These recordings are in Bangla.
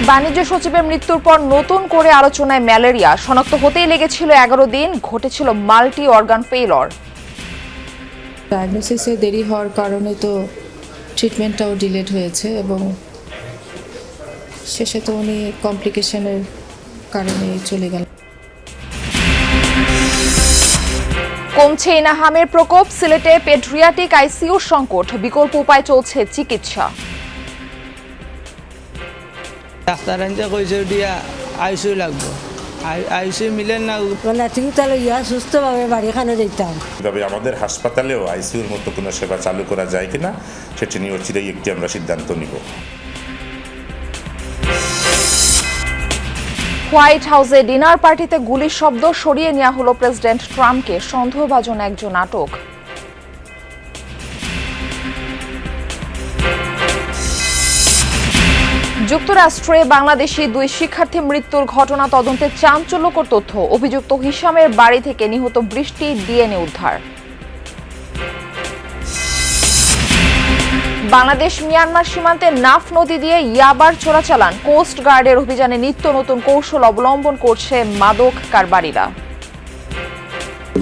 বাণিজ্য সচিবের মৃত্যুর পর নতুন করে আলোচনায় ম্যালেরিয়া শনাক্ত হতেই লেগেছিল 11 দিন, ঘটেছিল মাল্টি অর্গান ফেইলর। ডায়াগনোসিসে দেরি হওয়ার কারণে তো ট্রিটমেন্টটাও ডিলেড হয়েছে এবং শেষে তো উনি কমপ্লিকেশনের কারণে চলে গেলেন। কমছে ইনাহামের প্রকোপ, সিলেটে পেডিয়াট্রিক আইসিইউর সংকট, বিকল্প উপায় চলছে চিকিৎসা। ডাক্তার আনতে কইছে দিয়া আইসিইউ লাগবে, আইসিইউ মিলেন না তুমি তাহলে সুস্থভাবে বাড়িখানে যেতাম। তবে আমাদের হাসপাতালেও আইসিইউর মতো কোনো সেবা চালু করা যায় কিনা সেটি নিয়ে চিরাই একটি আমরা সিদ্ধান্ত নিব। হোয়াইট হাউসে ডিনার পার্টিতে গুলির শব্দ, সরিয়ে নেওয়া হলো প্রেসিডেন্ট ট্রাম্পকে, সন্দেহভাজন একজন আটক। যুক্তরাষ্ট্রে বাংলাদেশি 2 শিক্ষার্থী মৃত্যুর ঘটনা তদন্তে চাঞ্চল্যকর তথ্য, অভিযুক্ত হিশামের বাড়ি থেকে নিহত বৃষ্টির ডিএনএ উদ্ধার। বাংলাদেশ মিয়ানমার সীমান্তে নাফ নদী দিয়ে ইয়াবার চোরাচালান, কোস্ট গার্ডের অভিযানে নিত্য নতুন কৌশল অবলম্বন করছে মাদক কারবারিরা।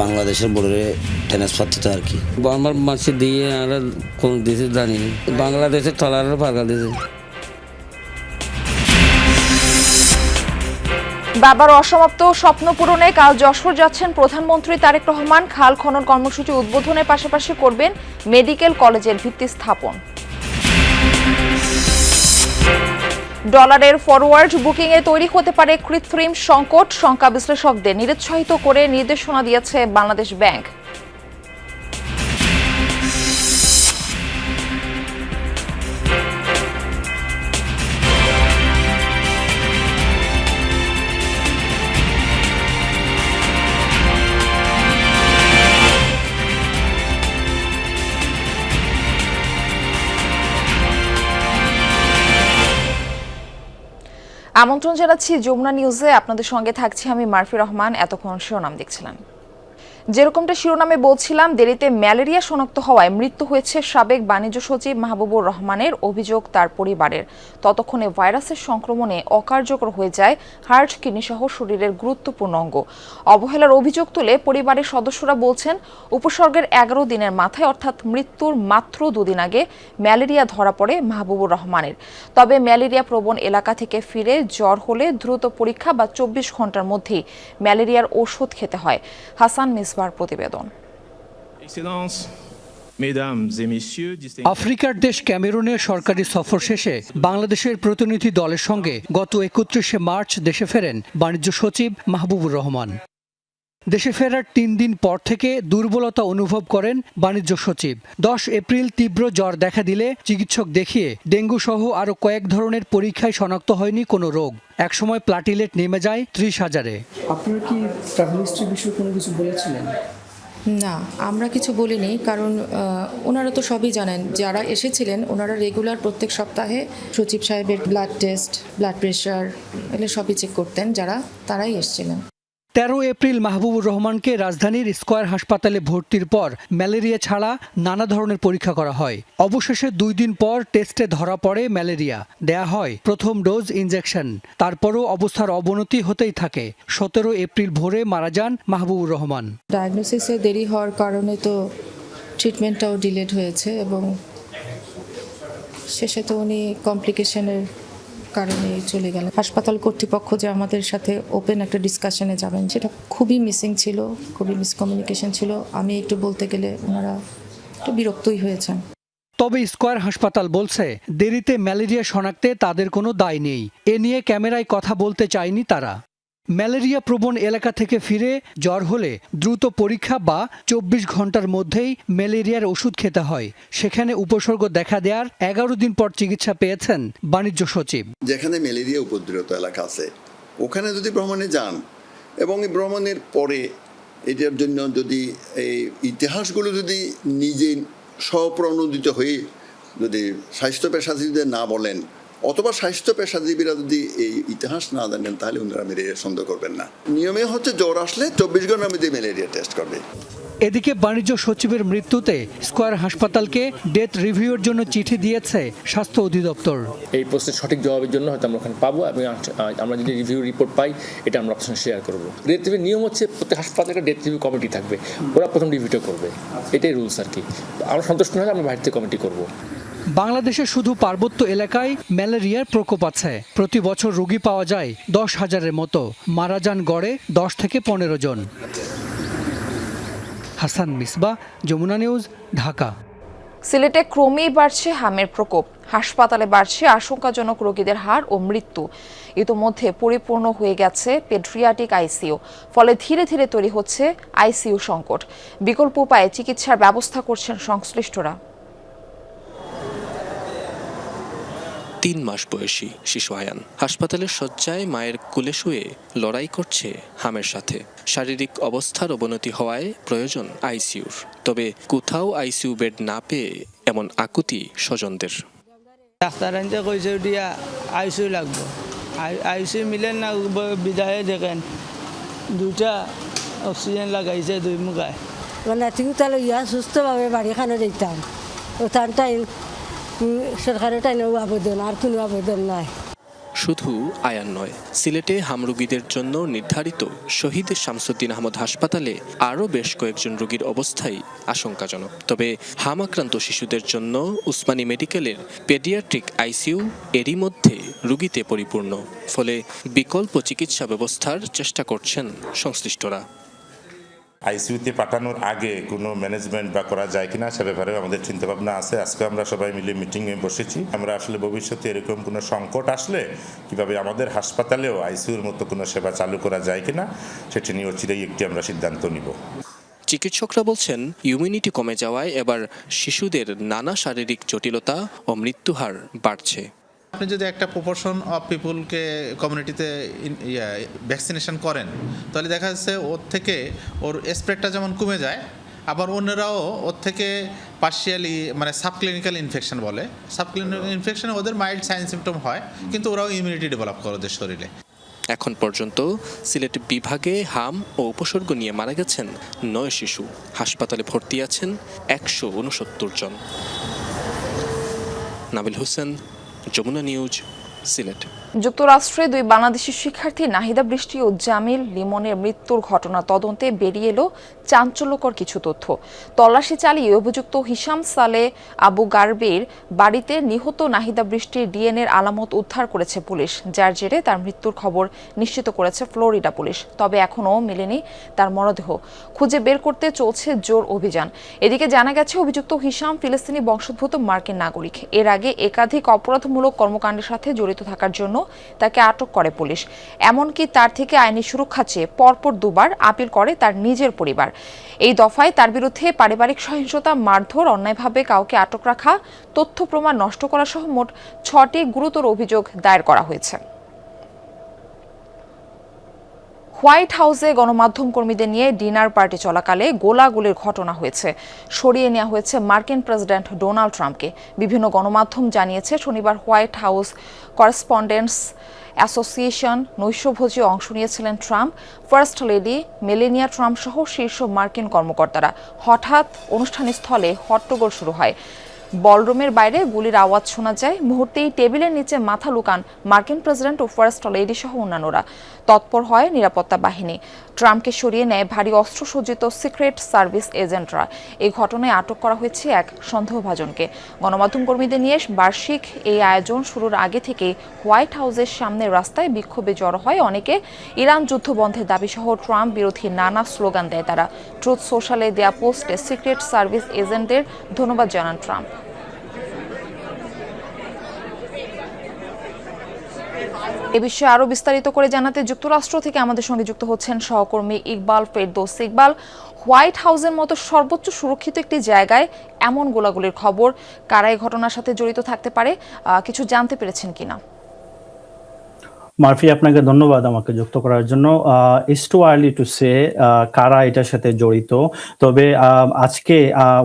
বাংলাদেশের বর্ডারে ট্রান্সফার দিতে আর কি আমার মাসে দিয়ে আর কোন দেশে জানি বাংলাদেশের তলারের পাকা দিয়েছে। বাবার অসমাপ্ত স্বপ্ন পূরণে কাল যশোর যাচ্ছেন প্রধানমন্ত্রী তারেক রহমান। খাল খনন কর্মসূচি উদ্বোধনের পাশাপাশি করবেন মেডিকেল কলেজের ভিত্তি স্থাপন। ডলারের ফরওয়ার্ড বুকিংয়ে তৈরি হতে পারে কৃত্রিম সংকট, শঙ্কা বিশ্লেষকদের নিরুৎসাহিত করে নির্দেশনা দিয়েছে বাংলাদেশ ব্যাংক। আমন্ত্রণ জানাচ্ছি যমুনা নিউজে, আপনাদের সঙ্গে থাকছি আমি মারফি রহমান। এতক্ষণ শিরোনাম দেখছিলেন। যেরকমটা শিরোনামে বলছিলাম, দেরিতে ম্যালেরিয়া শনাক্ত হওয়ায় মৃত্যু হয়েছে সাবেক বাণিজ্য সচিব মাহবুবুর রহমানের, অভিযোগ তার পরিবারের। ততক্ষণে ভাইরাসের সংক্রমণে অকার্যকর হয়ে যায় হার্ট, কিডনি সহ শরীরের গুরুত্বপূর্ণ অঙ্গ। অবহেলার অভিযোগ তুলে পরিবারের সদস্যরা বলছেন, উপসর্গের 11 দিনের মাথায় অর্থাৎ মৃত্যুর মাত্র 2 দিন আগে ম্যালেরিয়া ধরা পড়ে মাহবুবুর রহমানের। তবে ম্যালেরিয়া প্রবণ এলাকা থেকে ফিরে জ্বর হলে দ্রুত পরীক্ষা বা 24 ঘন্টার মধ্যেই ম্যালেরিয়ার ওষুধ খেতে হয়। হাসান প্রতিবেদন। আফ্রিকার দেশ ক্যামেরুনের সরকারি সফর শেষে বাংলাদেশের প্রতিনিধি দলের সঙ্গে গত 31শে মার্চ দেশে ফেরেন বাণিজ্য সচিব মাহবুবুর রহমান। দেশে ফেরার 3 দিন পর থেকে দুর্বলতা অনুভব করেন বাণিজ্য সচিব। 10 এপ্রিল তীব্র জ্বর দেখা দিলে চিকিৎসক দেখিয়ে ডেঙ্গু সহ আরও কয়েক ধরনের পরীক্ষায় শনাক্ত হয়নি কোনো রোগ। একসময় প্লাটিলেট নেমে যায় 30,000-এ। আপনারা কি ট্রাভেল হিস্ট্রি বিষয়ে কোনো কিছু বলেছিলেন? না, আমরা কিছু বলিনি, কারণ ওনারা তো সবই জানেন। যারা এসেছিলেন ওনারা রেগুলার প্রত্যেক সপ্তাহে সচিব সাহেবের ব্লাড টেস্ট, ব্লাড প্রেশার এগুলো সবই চেক করতেন, তারাই এসেছিলেন। 13 এপ্রিল মাহবুবুর রহমানকে রাজধানীর স্কয়ার হাসপাতালে ভর্তির পর ম্যালেরিয়া ছাড়া নানা ধরনের পরীক্ষা করা হয়। অবশেষে 2 দিন পর টেস্টে ধরা পড়ে ম্যালেরিয়া। দেয়া হয় প্রথম ডোজ ইনজেকশন। তারপরও অবস্থার অবনতি হতেই থাকে। 17 এপ্রিল ভোরে মারা যান মাহবুবুর রহমান। ডায়াগনোসিসে দেরি হওয়ার কারণে তো ট্রিটমেন্টটাও ডিলেড হয়েছে এবং শেষে তো উনি কমপ্লিকেশনের কারণে চলে গেলেন। হাসপাতাল কর্তৃপক্ষ যে আমাদের সাথে ওপেন একটা ডিসকাশনে যাবেন, সেটা খুবই মিসিং ছিল, খুবই মিসকমিউনিকেশন ছিল। আমি একটু বলতে গেলে ওনারা একটু বিরক্তই হয়েছেন। তবে স্কয়ার হাসপাতাল বলছে, দেরিতে ম্যালেরিয়া শনাক্তে তাদের কোনো দায় নেই। এ নিয়ে ক্যামেরায় কথা বলতে চায়নি তারা। ম্যালেরিয়া প্রবণ এলাকা থেকে ফিরে জ্বর হলে দ্রুত পরীক্ষা বা 24 ঘন্টার মধ্যেই ম্যালেরিয়ার ওষুধ খেতে হয়। সেখানে উপসর্গ দেখা দেওয়ার 11 দিন পর চিকিৎসা পেয়েছেন বাণিজ্য সচিব। যেখানে ম্যালেরিয়া উপদ্রুত এলাকা আছে ওখানে যদি ভ্রমণে যান এবং এই ভ্রমণের পরে এটার জন্য যদি এই ইতিহাসগুলো যদি নিজে স্বপ্রণোদিত হয়ে যদি স্বাস্থ্য পেশাজীবীদের না বলেন, অথবা স্বাস্থ্য পেশাজীবীরা যদি এই ইতিহাস না জানেন, তাহলে ওনারা ম্যালেরিয়া সন্দেহ করবেন না। নিয়মে হচ্ছে জ্বর আসলে 24 ঘন্টার মধ্যে ম্যালেরিয়া টেস্ট করবে। এদিকে বাণিজ্য সচিবের মৃত্যুতে স্কয়ার হাসপাতালকে ডেথ রিভিউর জন্য চিঠি দিয়েছে স্বাস্থ্য অধিদপ্তর। এই প্রশ্নের সঠিক জবাবের জন্য হয়তো আমরা ওখানে পাবো এবং আমরা যদি রিভিউ রিপোর্ট পাই এটা আমরা আপনার সঙ্গে শেয়ার করবো। ডেথ রিভিউর নিয়ম হচ্ছে প্রত্যেক হাসপাতালে একটা ডেথ রিভিউ কমিটি থাকবে, ওরা প্রথম রিভিউটা করবে, এটাই রুলস আর কি। আমরা সন্তুষ্ট না হলে আমরা বাইরে থেকে কমিটি করবো। বাংলাদেশে শুধু পার্বত্য এলাকায় ম্যালেরিয়ার প্রকোপ আছে। প্রতি বছর রোগী পাওয়া যায় 10,000-এর মতো, মারা যান গড়ে 10 থেকে 15 জন। হাসান মিসবাহ, যমুনা নিউজ, ঢাকা। সিলেটে ক্রমেই বাড়ছে হামের প্রকোপ, হাসপাতালে বাড়ছে আশঙ্কাজনক রোগীদের হার ও মৃত্যু। ইতোমধ্যে পরিপূর্ণ হয়ে গেছে পেডিয়াট্রিক আইসিইউ, ফলে ধীরে ধীরে তৈরি হচ্ছে আইসিইউ সংকট। বিকল্প উপায়ে চিকিৎসার ব্যবস্থা করছেন সংশ্লিষ্টরা। 3 মাস বয়সী শিশু আয়ান হাসপাতালের শয্যায় মায়ের কোলে শুয়ে লড়াই করছে হামের সাথে। শারীরিক অবস্থার অবনতি হওয়ায় প্রয়োজন আইসিইউর, তবে কোথাও আইসিইউ বেড না পেয়ে এমন আকুতি স্বজনদের। ডাক্তার আনতে কইছে দিয়া আইসিইউ লাগবে, আইসিইউ মিলেন না, বিদায় দেখেন 2টা অক্সিজেন লাগাইছে 2 মুখায়। নাতিও তাহলে সুস্থভাবে বাড়িখানে যেতাম, ও তার টাইম সরকারের টাইমে আবেদন, আর কোনো আবেদন নাই। শুধু আয়ান নয়, সিলেটে হাম রোগীদের জন্য নির্ধারিত শহীদ শামসুদ্দিন আহমদ হাসপাতালে আরও বেশ কয়েকজন রোগীর অবস্থাই আশঙ্কাজনক। তবে হাম আক্রান্ত শিশুদের জন্য উসমানী মেডিকেলের পেডিয়াট্রিক আইসিইউ এরই মধ্যে রোগীতে পরিপূর্ণ, ফলে বিকল্প চিকিৎসা ব্যবস্থার চেষ্টা করছেন সংশ্লিষ্টরা। আইসিইউতে পাঠানোর আগে কোনো ম্যানেজমেন্ট বা করা যায় কিনা সে ব্যাপারেও আমাদের চিন্তাভাবনা আছে। আজকে আমরা সবাই মিলে মিটিংয়ে বসেছি। আমরা আসলে ভবিষ্যতে এরকম কোনো সংকট আসলে কিভাবে আমাদের হাসপাতালেও আইসিইউর মতো কোনো সেবা চালু করা যায় কিনা সেটি নিয়ে চিরেই একটি আমরা সিদ্ধান্ত নিব। চিকিৎসকরা বলছেন, ইমিউনিটি কমে যাওয়ায় এবার শিশুদের নানা শারীরিক জটিলতা ও মৃত্যুহার বাড়ছে। আপনি যদি একটা প্রপোর্শন অফ পিপুলকে কমিউনিটিতে ভ্যাকসিনেশন করেন, তাহলে দেখা যাচ্ছে ওর থেকে ওর স্প্রেডটা যেমন কমে যায়, আবার অন্যরাও ওর থেকে পার্শিয়ালি মানে সাবক্লিনিক্যাল ইনফেকশন বলে, সাবক্লিনিক্যাল ইনফেকশনে ওদের মাইল্ড সাইন সিমটম হয়, কিন্তু ওরাও ইমিউনিটি ডেভেলপ করে ওদের শরীরে। এখন পর্যন্ত সিলেট বিভাগে হাম ও উপসর্গ নিয়ে মারা গেছেন 9 শিশু। হাসপাতালে ভর্তি আছেন 169 জন। নাবিল হোসেন, যমুনা নিউজ, সিলেট। যুক্তরাষ্ট্রে 2 বাংলাদেশি শিক্ষার্থী নাহিদা বৃষ্টি ও জামিল লিমনের মৃত্যুর ঘটনা তদন্তে বেরিয়ে এলো চাঞ্চল্যকর কিছু তথ্য। তল্লাশি চালিয়ে অভিযুক্ত হিশাম সালে আবু গারবের বাড়িতে নিহত নাহিদা বৃষ্টির ডিএনএর আলামত উদ্ধার করেছে পুলিশ, যার জেরে তার মৃত্যুর খবর নিশ্চিত করেছে ফ্লোরিডা পুলিশ। তবে এখনও মেলেনি তার মরদেহ, খুঁজে বের করতে চলছে জোর অভিযান। এদিকে জানা গেছে অভিযুক্ত হিশাম ফিলিস্তিনি বংশোদ্ভূত মার্কিন নাগরিক। এর আগে একাধিক অপরাধমূলক কর্মকাণ্ডের সাথে জড়িত থাকার জন্য তাকে আটক করে পুলিশ। এমনকি তার থেকে আইনি সুরক্ষা চেয়ে পরপর 2 বার আপিল করে তার নিজের পরিবার। এই দফায় তার বিরুদ্ধে পারিবারিক সহিংসতা, মারধর, অন্যায়ভাবে কাউকে আটক রাখা, তথ্য প্রমাণ নষ্ট করা সহ মোট 6টি গুরুতর অভিযোগ দায়ের করা হয়েছে। হোয়াইট হাউসে গণমাধ্যম কর্মীদের নিয়ে ডিনার পার্টি চলাকালে গোলাগুলির ঘটনা হয়েছে। সরিয়ে নেওয়া হয়েছে মার্কিন প্রেসিডেন্ট ডোনাল্ড ট্রাম্পকে। বিভিন্ন গণমাধ্যম জানিয়েছে শনিবার হোয়াইট হাউস করেসপন্ডেন্টস অ্যাসোসিয়েশন নৈশভোজে অংশ নিয়েছিলেন Trump, first lady Melania Trump সহ শীর্ষ মার্কিন কর্মকর্তারা। হঠাৎ অনুষ্ঠানস্থলে হট্টগোল শুরু হয়। বলরুমের বাইরে গুলির আওয়াজ শোনা যায়। মুহূর্তেই টেবিলের নিচে মাথা লুকান মার্কিন প্রেসিডেন্ট ও ফার্স্ট লেডি সহ অন্যান্যরা। তৎপর হয় নিরাপত্তা বাহিনী। ট্রাম্পকে সরিয়ে নেয় ভারী অস্ত্রসজ্জিত সিক্রেট সার্ভিস এজেন্টরা। এই ঘটনায় আটক করা হয়েছে এক সন্দেহভাজনকে। গণমাধ্যম কর্মীদের নিয়ে বার্ষিক এই আয়োজন শুরুর আগে থেকে হোয়াইট হাউসের সামনের রাস্তায় বিক্ষোভে জড়ো হয় অনেকে। ইরান যুদ্ধ বন্ধের দাবি সহ ট্রাম্প বিরোধী নানা স্লোগান দেয় তারা। ট্রুথ সোশ্যালে দেয়া পোস্টে সিক্রেট সার্ভিস এজেন্টদের ধন্যবাদ জানান ট্রাম্প। এ বিষয়ে আরো বিস্তারিত করে জানাতে যুক্তরাষ্ট্র থেকে আমাদের সঙ্গে যুক্ত হচ্ছেন সহকর্মী ইকবাল ফেরদৌস। ইকবাল, হোয়াইট হাউসের মতো সর্বোচ্চ সুরক্ষিত একটি জায়গায় এমন গোলাগুলির খবর, কারা এই ঘটনার সাথে জড়িত থাকতে পারে, কিছু জানতে পেরেছেন কিনা? মার্ফি, আপনাকে ধন্যবাদ আমাকে যুক্ত করার জন্য। It's too early to say কারা এটার সাথে জড়িত, তবে আজকে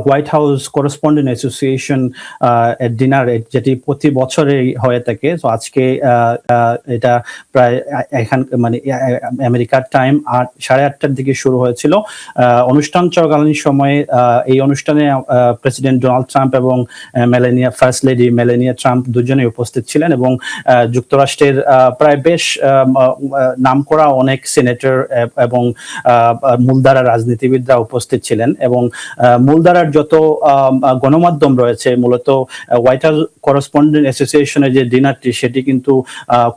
white house correspondent association dinner, যেটি প্রতি বছরেই হয়ে থাকে, তো আজকে এটা প্রায় এখান মানে আমেরিকার টাইম 8:30টার দিকে শুরু হয়েছিল। অনুষ্ঠান চলাকালীন সময়ে এই অনুষ্ঠানে প্রেসিডেন্ট ডোনাল্ড ট্রাম্প এবং ফার্স্ট লেডি মেলানিয়া ট্রাম্প দুজনেই উপস্থিত ছিলেন, এবং যুক্তরাষ্ট্রের প্রায় বেশ নামকরা অনেক সিনেটর এবং মূলধারা রাজনীতিবিদরা উপস্থিত ছিলেন, এবং মূলধারার যত গণমাধ্যম রয়েছে, মূলত হোয়াইট হাউস করেসপন্ডেন্ট অ্যাসোসিয়েশনের যে ডিনারটি, সেটি কিন্তু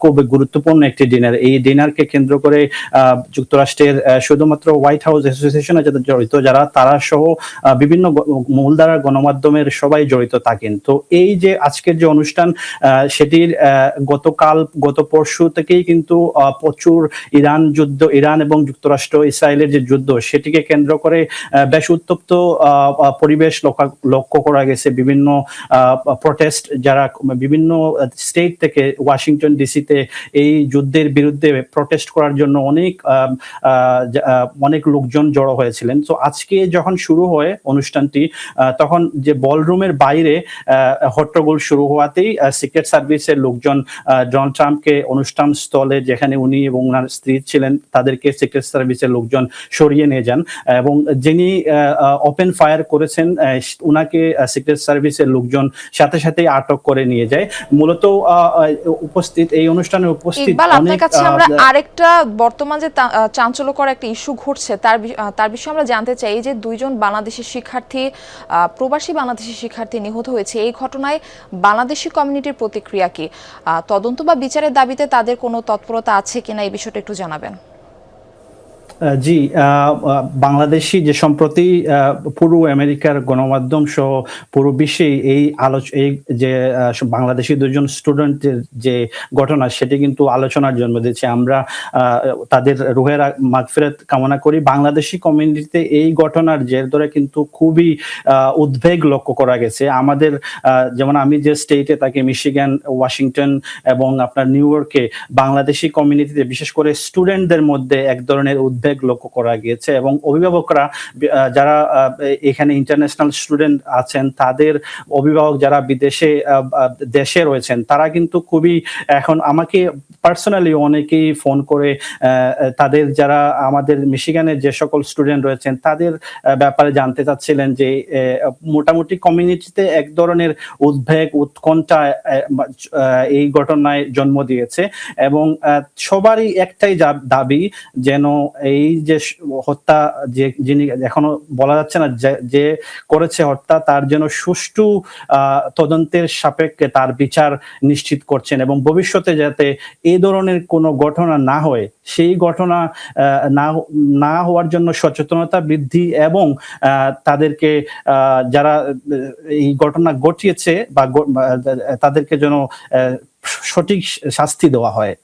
খুব গুরুত্বপূর্ণ একটি ডিনার। এই ডিনারকে কেন্দ্র করে যুক্তরাষ্ট্রের শুধুমাত্র হোয়াইট হাউস অ্যাসোসিয়েশনে যাদের জড়িত যারা, তারা সহ বিভিন্ন মূলধারার গণমাধ্যমের সবাই জড়িত থাকেন। তো এই যে আজকের যে অনুষ্ঠান, সেটির গত পরশু থেকেই কিন্তু প্রচুর ইরান এবং যুক্তরাষ্ট্র ইসরায়েলের যে যুদ্ধ, সেটিকে কেন্দ্র করে বেশ উত্তপ্ত পরিবেশ লক্ষ্য করা গেছে। বিভিন্ন প্রটেস্ট, যারা বিভিন্ন স্টেট থেকে ওয়াশিংটন ডিসিতে এই যুদ্ধের বিরুদ্ধে প্রটেস্ট করার জন্য অনেক লোকজন জড়ো হয়েছিলেন। তো আজকে যখন শুরু হয় অনুষ্ঠানটি, তখন যে বলরুমের বাইরে হট্টগোল শুরু হওয়াতেই সিক্রেট সার্ভিসের লোকজন ডোনাল্ড ট্রাম্পকে অনুষ্ঠান স্থলে, যেখানে উনি এবং ওনার স্ত্রী ছিলেন, তাদেরকে সিক্রেট সার্ভিসের লোকজন সরিয়ে নিয়ে যান, এবং যিনি ওপেন ফায়ার করেছেন উনাকে সিক্রেট সার্ভিসের লোকজন সাথে সাথে আটক করে নিয়ে যায়। মূলত এই অনুষ্ঠানে উপস্থিত আপনার কাছে আমরা আরেকটা বর্তমান যে চাঞ্চল্যকর একটা ইস্যু ঘটছে তার বিষয়ে আমরা জানতে চাই। যে দুইজন বাংলাদেশি শিক্ষার্থী, প্রবাসী বাংলাদেশি শিক্ষার্থী নিহত হয়েছে, এই ঘটনায় বাংলাদেশি কমিউনিটির প্রতিক্রিয়া কি? তদন্ত বা বিচারের দাবিতে তাদের কোনো তৎপরতা আছে কিনা, এই বিষয়টা একটু জানাবেন। জি, বাংলাদেশি যে সম্প্রতি পুরো আমেরিকার গণমাধ্যম সহ পুরো বিশ্বে এই যে বাংলাদেশি দুজন স্টুডেন্টের যে ঘটনা, সেটি কিন্তু আলোচনার জন্ম দিয়েছে। আমরা তাদের রুহের মাগফিরাত কামনা করি। বাংলাদেশি কমিউনিটিতে এই ঘটনার জের ধরে কিন্তু খুবই উদ্বেগ লক্ষ্য করা গেছে। আমাদের যেমন আমি যে স্টেটে থাকি, মিশিগান, ওয়াশিংটন এবং আপনার নিউ ইয়র্কে, বাংলাদেশি কমিউনিটিতে বিশেষ করে স্টুডেন্টদের মধ্যে এক ধরনের উদ্বেগ লক্ষ্য করা গিয়েছে, এবং অভিভাবকরা যারা এখানে ইন্টারন্যাশনাল স্টুডেন্ট আছেন, তাদের অভিভাবক যারা দেশে রয়েছেন, তারা কিন্তু খুবই, এখন আমাকে পার্সোনালি অনেকেই ফোন করে তাদের যারা আমাদের মিশিগানের যে সকল স্টুডেন্ট রয়েছেন তাদের ব্যাপারে জানতে চাচ্ছিলেন, যে মোটামুটি কমিউনিটিতে এক ধরনের উদ্বেগ, উৎকণ্ঠা এই ঘটনায় জন্ম দিয়েছে, এবং সবারই একটাই দাবি যেন এই যে হত্যা, যিনি এখনো বলা যাচ্ছে না যে করেছে হত্যা, তার যেন সুষ্ঠু তদন্তের সাপেক্ষে তার বিচার নিশ্চিত করছেন, এবং ভবিষ্যতে যাতে এই ধরনের কোনো ঘটনা না হয়, সেই ঘটনা না হওয়ার জন্য সচেতনতা বৃদ্ধি, এবং তাদেরকে যারা এই ঘটনা ঘটিয়েছে বা তাদেরকে যেন সঠিক শাস্তি দেওয়া হয়।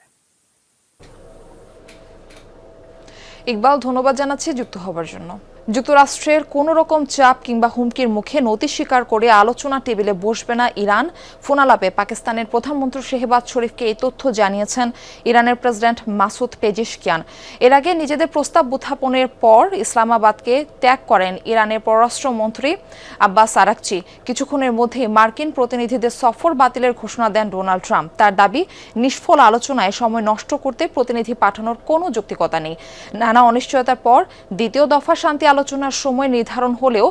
ইকবাল, ধন্যবাদ জানাচ্ছি যুক্ত হবার জন্য। যুক্তরাষ্ট্রের কোনো রকম চাপ কিংবা হুমকির মুখে নতি স্বীকার করে আলোচনা টেবিলে বসবে না ইরান। ফোনালাপে পাকিস্তানের প্রধানমন্ত্রী শেহবাজ শরীফকে এই তথ্য জানিয়েছেন ইরানের প্রেসিডেন্ট মাসুদ পেজিশকিয়ান। এর আগে নিজেদের প্রস্তাব উত্থাপনের পর ইসলামাবাদকে ত্যাগ করেন ইরানের পররাষ্ট্রমন্ত্রী আব্বাস আরাকচি। কিছুক্ষণের মধ্যে মার্কিন প্রতিনিধিদের সফর বাতিলের ঘোষণা দেন ডোনাল্ড ট্রাম্প। তার দাবি, নিষ্ফল আলোচনায় সময় নষ্ট করতে প্রতিনিধি পাঠানোর কোনো যৌক্তিকতা নেই। নানা অনিশ্চয়তার পর দ্বিতীয় দফা শান্তি আলোচনার সময় নির্ধারণ হলেও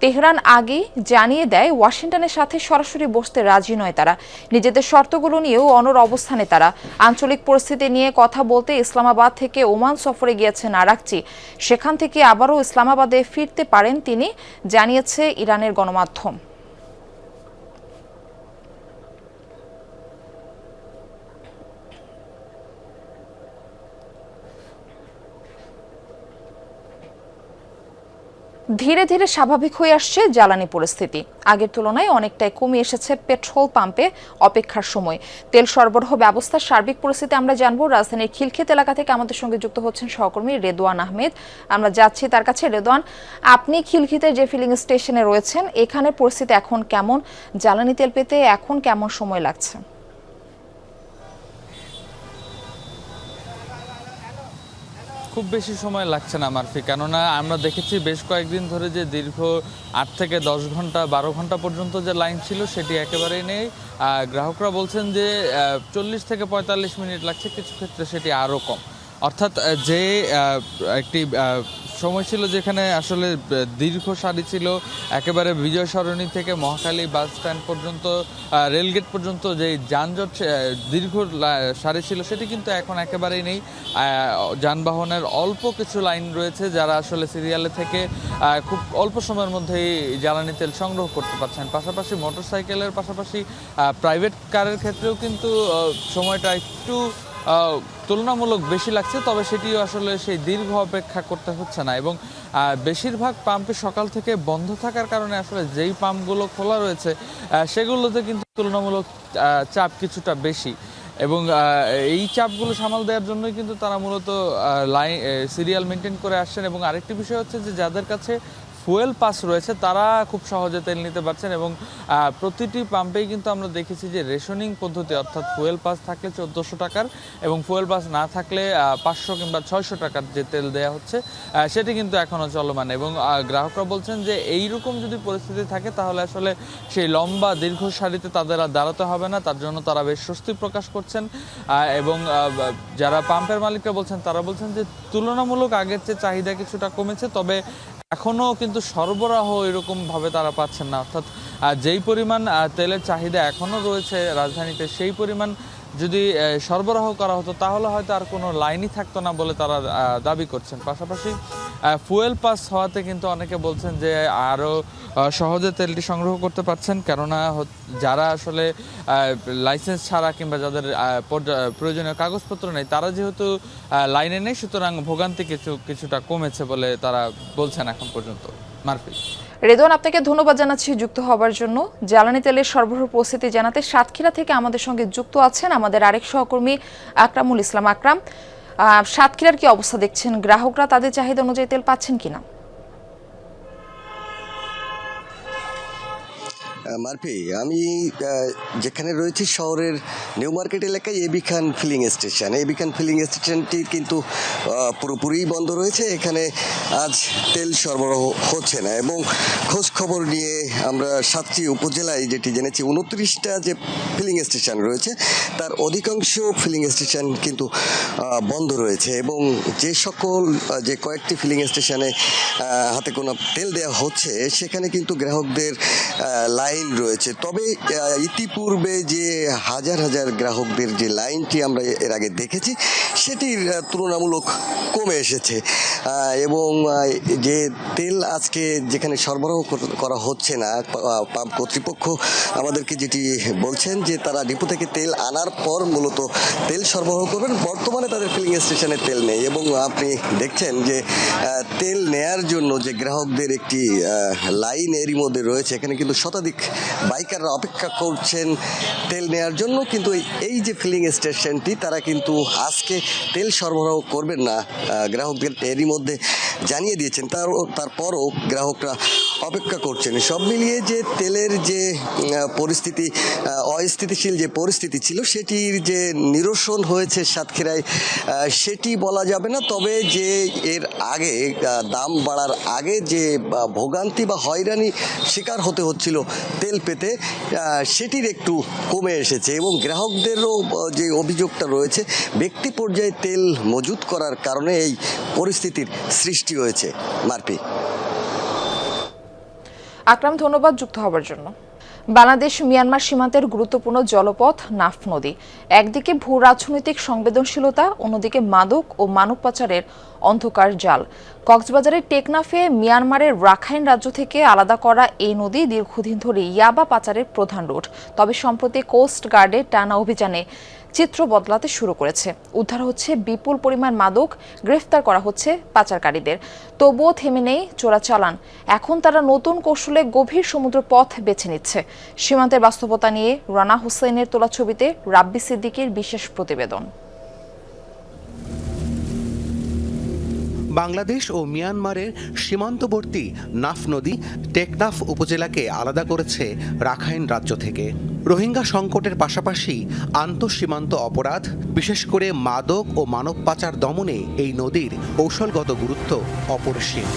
তেহরান আগেই জানিয়ে দেয় ওয়াশিংটনের সাথে সরাসরি বসতে রাজি নয় তারা। নিজেদের শর্তগুলো নিয়েও অনড় অবস্থানে তারা। আঞ্চলিক পরিস্থিতি নিয়ে কথা বলতে ইসলামাবাদ থেকে ওমান সফরে গিয়েছেন আরাকচি। সেখান থেকে আবারও ইসলামাবাদে ফিরতে পারেন তিনি, জানিয়েছে ইরানের গণমাধ্যম। ধীরে ধীরে স্বাভাবিক হয়ে আসছে জ্বালানি পরিস্থিতি। আগের তুলনায় অনেকটাই কমে এসেছে পেট্রোল পাম্পে অপেক্ষার সময়। তেল সরবরাহ ব্যবস্থার সার্বিক পরিস্থিতি আমরা জানবো। রাজধানীর খিলক্ষেত এলাকা থেকে আমাদের সঙ্গে যুক্ত হচ্ছেন সহকর্মী রেদওয়ান আহমেদ। আমরা যাচ্ছি তার কাছে। রেদওয়ান, আপনি খিলক্ষেতের যে ফিলিং স্টেশনে রয়েছেন, এখানে পরিস্থিতি এখন কেমন? জ্বালানি তেল পেতে এখন কেমন সময় লাগছে? খুব বেশি সময় লাগছে না মারফি, কেননা আমরা দেখেছি বেশ কয়েকদিন ধরে যে দীর্ঘ 8 থেকে 10 ঘন্টা 12 ঘন্টা পর্যন্ত যে লাইন ছিল সেটি একেবারেই নেই। গ্রাহকরা বলছেন যে 40 থেকে 45 মিনিট লাগছে, কিছু ক্ষেত্রে সেটি আরও কম। অর্থাৎ যে একটি সময় ছিল যেখানে আসলে দীর্ঘ সারি ছিল একেবারে বিজয় সরণি থেকে মহাখালী বাস স্ট্যান্ড পর্যন্ত, রেলগেট পর্যন্ত যে যানজট দীর্ঘ সারি ছিল সেটি কিন্তু এখন একেবারেই নেই। যানবাহনের অল্প কিছু লাইন রয়েছে, যারা আসলে সিরিয়ালে থেকে খুব অল্প সময়ের মধ্যেই জ্বালানি তেল সংগ্রহ করতে পারছেন। পাশাপাশি মোটরসাইকেলের পাশাপাশি প্রাইভেট কারের ক্ষেত্রেও কিন্তু সময়টা একটু তুলনামূলক বেশি লাগছে, তবে সেটিও আসলে সেই দীর্ঘ অপেক্ষা করতে হচ্ছে না। এবং বেশিরভাগ পাম্পে সকাল থেকে বন্ধ থাকার কারণে আসলে যেই পাম্পগুলো খোলা রয়েছে সেগুলোতে কিন্তু তুলনামূলক চাপ কিছুটা বেশি, এবং এই চাপগুলো সামাল দেওয়ার জন্যই কিন্তু তারা মূলত সিরিয়াল মেনটেন করে আসছেন। এবং আরেকটি বিষয় হচ্ছে যে যাদের কাছে ফুয়েল পাস রয়েছে তারা খুব সহজে তেল নিতে পারছেন, এবং প্রতিটি পাম্পেই কিন্তু আমরা দেখেছি যে রেশনিং পদ্ধতি, অর্থাৎ ফুয়েল পাস থাকলে 1400 টাকার এবং ফুয়েল পাস না থাকলে 500 কিংবা 600 টাকার যে তেল দেওয়া হচ্ছে সেটি কিন্তু এখনও চলমান। এবং গ্রাহকরা বলছেন যে এইরকম যদি পরিস্থিতি থাকে তাহলে আসলে সেই লম্বা দীর্ঘ সারিতে তাদের আর দাঁড়াতে হবে না, তার জন্য তারা বেশ স্বস্তি প্রকাশ করছেন। এবং যারা পাম্পের মালিকরা বলছেন তারা বলছেন যে তুলনামূলক আগের চেয়ে চাহিদা কিছুটা কমেছে, তবে এখনও কিন্তু সরবরাহ এরকমভাবে তারা পাচ্ছেন না। অর্থাৎ যেই পরিমাণ তেলের চাহিদা এখনও রয়েছে রাজধানীতে, সেই পরিমাণ যদি সরবরাহ করা হতো তাহলে হয়তো আর কোনো লাইনই থাকতো না বলে তারা দাবি করছেন। পাশাপাশি ফুয়েল পাস হওয়াতে কিন্তু অনেকে বলছেন যে আরও সহজে তেলটি সংগ্রহ করতে পারছেন, কেননা যারা আসলে লাইসেন্স ছাড়া কিংবা যাদের প্রয়োজনীয় কাগজপত্র নেই তারা যেহেতু লাইনে নেই, সুতরাং ভোগান্তি কিছুটা কমেছে বলে তারা বলছেন এখন পর্যন্ত। মারফি। রেদওয়ান, আপনাকে ধন্যবাদ জানাচ্ছি যুক্ত হবার জন্য। জ্বালানি তেলের সরবরাহ পরিস্থিতি জানাতে সাতক্ষীরা থেকে আমাদের সঙ্গে যুক্ত আছেন আমাদের আরেক সহকর্মী আকরামুল ইসলাম। আকরাম, সাতক্ষীরার কি অবস্থা দেখছেন? গ্রাহকরা তাদের চাহিদা অনুযায়ী তেল পাচ্ছেন কিনা? মারফি, আমি যেখানে রয়েছি শহরের নিউ মার্কেট এলাকায় এবি খান ফিলিং স্টেশন। এবি খান ফিলিং স্টেশনটি কিন্তু পুরোপুরি বন্ধ রয়েছে, এখানে আজ তেল সরবরাহ হচ্ছে না। এবং খোঁজ খবর নিয়ে আমরা সাতটি উপজেলায় যেটি জেনেছি 29টা যে ফিলিং স্টেশন রয়েছে তার অধিকাংশ ফিলিং স্টেশন কিন্তু বন্ধ রয়েছে। এবং যে সকল যে কয়েকটি ফিলিং স্টেশনে হাতে কোনো তেল দেওয়া হচ্ছে সেখানে কিন্তু গ্রাহকদের লাইন রয়েছে। তবে ইতিপূর্বে যে হাজার হাজার গ্রাহকদের যে লাইনটি আমরা এর আগে দেখেছি সেটির তুলনামূলক কমে এসেছে। এবং যে তেল আজকে যেখানে সরবরাহ করা হচ্ছে না, পাম্প কর্তৃপক্ষ আমাদেরকে যেটি বলছেন যে তারা ডিপো থেকে তেল আনার পর মূলত তেল সরবরাহ করবেন। বর্তমানে তাদের ফিলিং স্টেশনে তেল নেই, এবং আপনি দেখছেন যে তেল নেয়ার জন্য যে গ্রাহকদের একটি লাইন এরই মধ্যে রয়েছে, এখানে কিন্তু শতাধিক বাইকাররা অপেক্ষা করছেন তেল নেয়ার জন্য। কিন্তু এই যে ফিলিং স্টেশনটি তারা কিন্তু আজকে তেল সরবরাহ করবেন না, গ্রাহকদের এরই মধ্যে জানিয়ে দিয়েছেন। তারপরও গ্রাহকরা অপেক্ষা করছেন। সব মিলিয়ে যে তেলের যে পরিস্থিতি, অস্থিতিশীল যে পরিস্থিতি ছিল সেটির যে নিরসন হয়েছে সাতক্ষীরায় সেটি বলা যাবে না। তবে যে এর আগে দাম বাড়ার আগে যে ভোগান্তি বা হয়রানি শিকার হতে হচ্ছিল তেল পেতে, সেটির একটু কমে এসেছে। এবং গ্রাহকদেরও যে অভিযোগটা রয়েছে ব্যক্তি পর্যায়ে তেল মজুত করার কারণে এই পরিস্থিতির সৃষ্টি হয়েছে। মারপি। আকরাম, ধন্যবাদ যুক্ত হবার জন্য। বাংলাদেশ মিয়ানমার সীমান্তের গুরুত্বপূর্ণ জলপথ নাফ নদী। একদিকে ভূ রাজনৈতিক সংবেদনশীলতা, অন্যদিকে মাদক ও মানব পাচারের অন্ধকার জাল। কক্সবাজারের টেকনাফে মিয়ানমারের রাখাইন রাজ্য থেকে আলাদা করা এই নদী দীর্ঘদিন ধরে ইয়াবা পাচারের প্রধান রুট। তবে সম্প্রতি কোস্ট গার্ডের টানা অভিযানে চিত্র বদলাতে শুরু করেছে। উদ্ধার হচ্ছে বিপুল পরিমাণ মাদক, গ্রেফতার করা হচ্ছে পাচারকারীদের। তবুও থেমে নেই চোরাচালান। এখন তারা নতুন কৌশলে গভীর সমুদ্র পথ বেছে নিচ্ছে। সীমান্তের বাস্তবতা নিয়ে রানা হোসেনের তোলা ছবিতে রাব্বি সিদ্দিকীর বিশেষ প্রতিবেদন। বাংলাদেশ ও মিয়ানমারের সীমান্তবর্তী নাফ নদী টেকনাফ উপজেলাকে আলাদা করেছে রাখাইন রাজ্য থেকে। রোহিঙ্গা সংকটের পাশাপাশি আন্তঃসীমান্ত অপরাধ, বিশেষ করে মাদক ও মানব পাচার দমনে এই নদীর কৌশলগত গুরুত্ব অপরিসীম।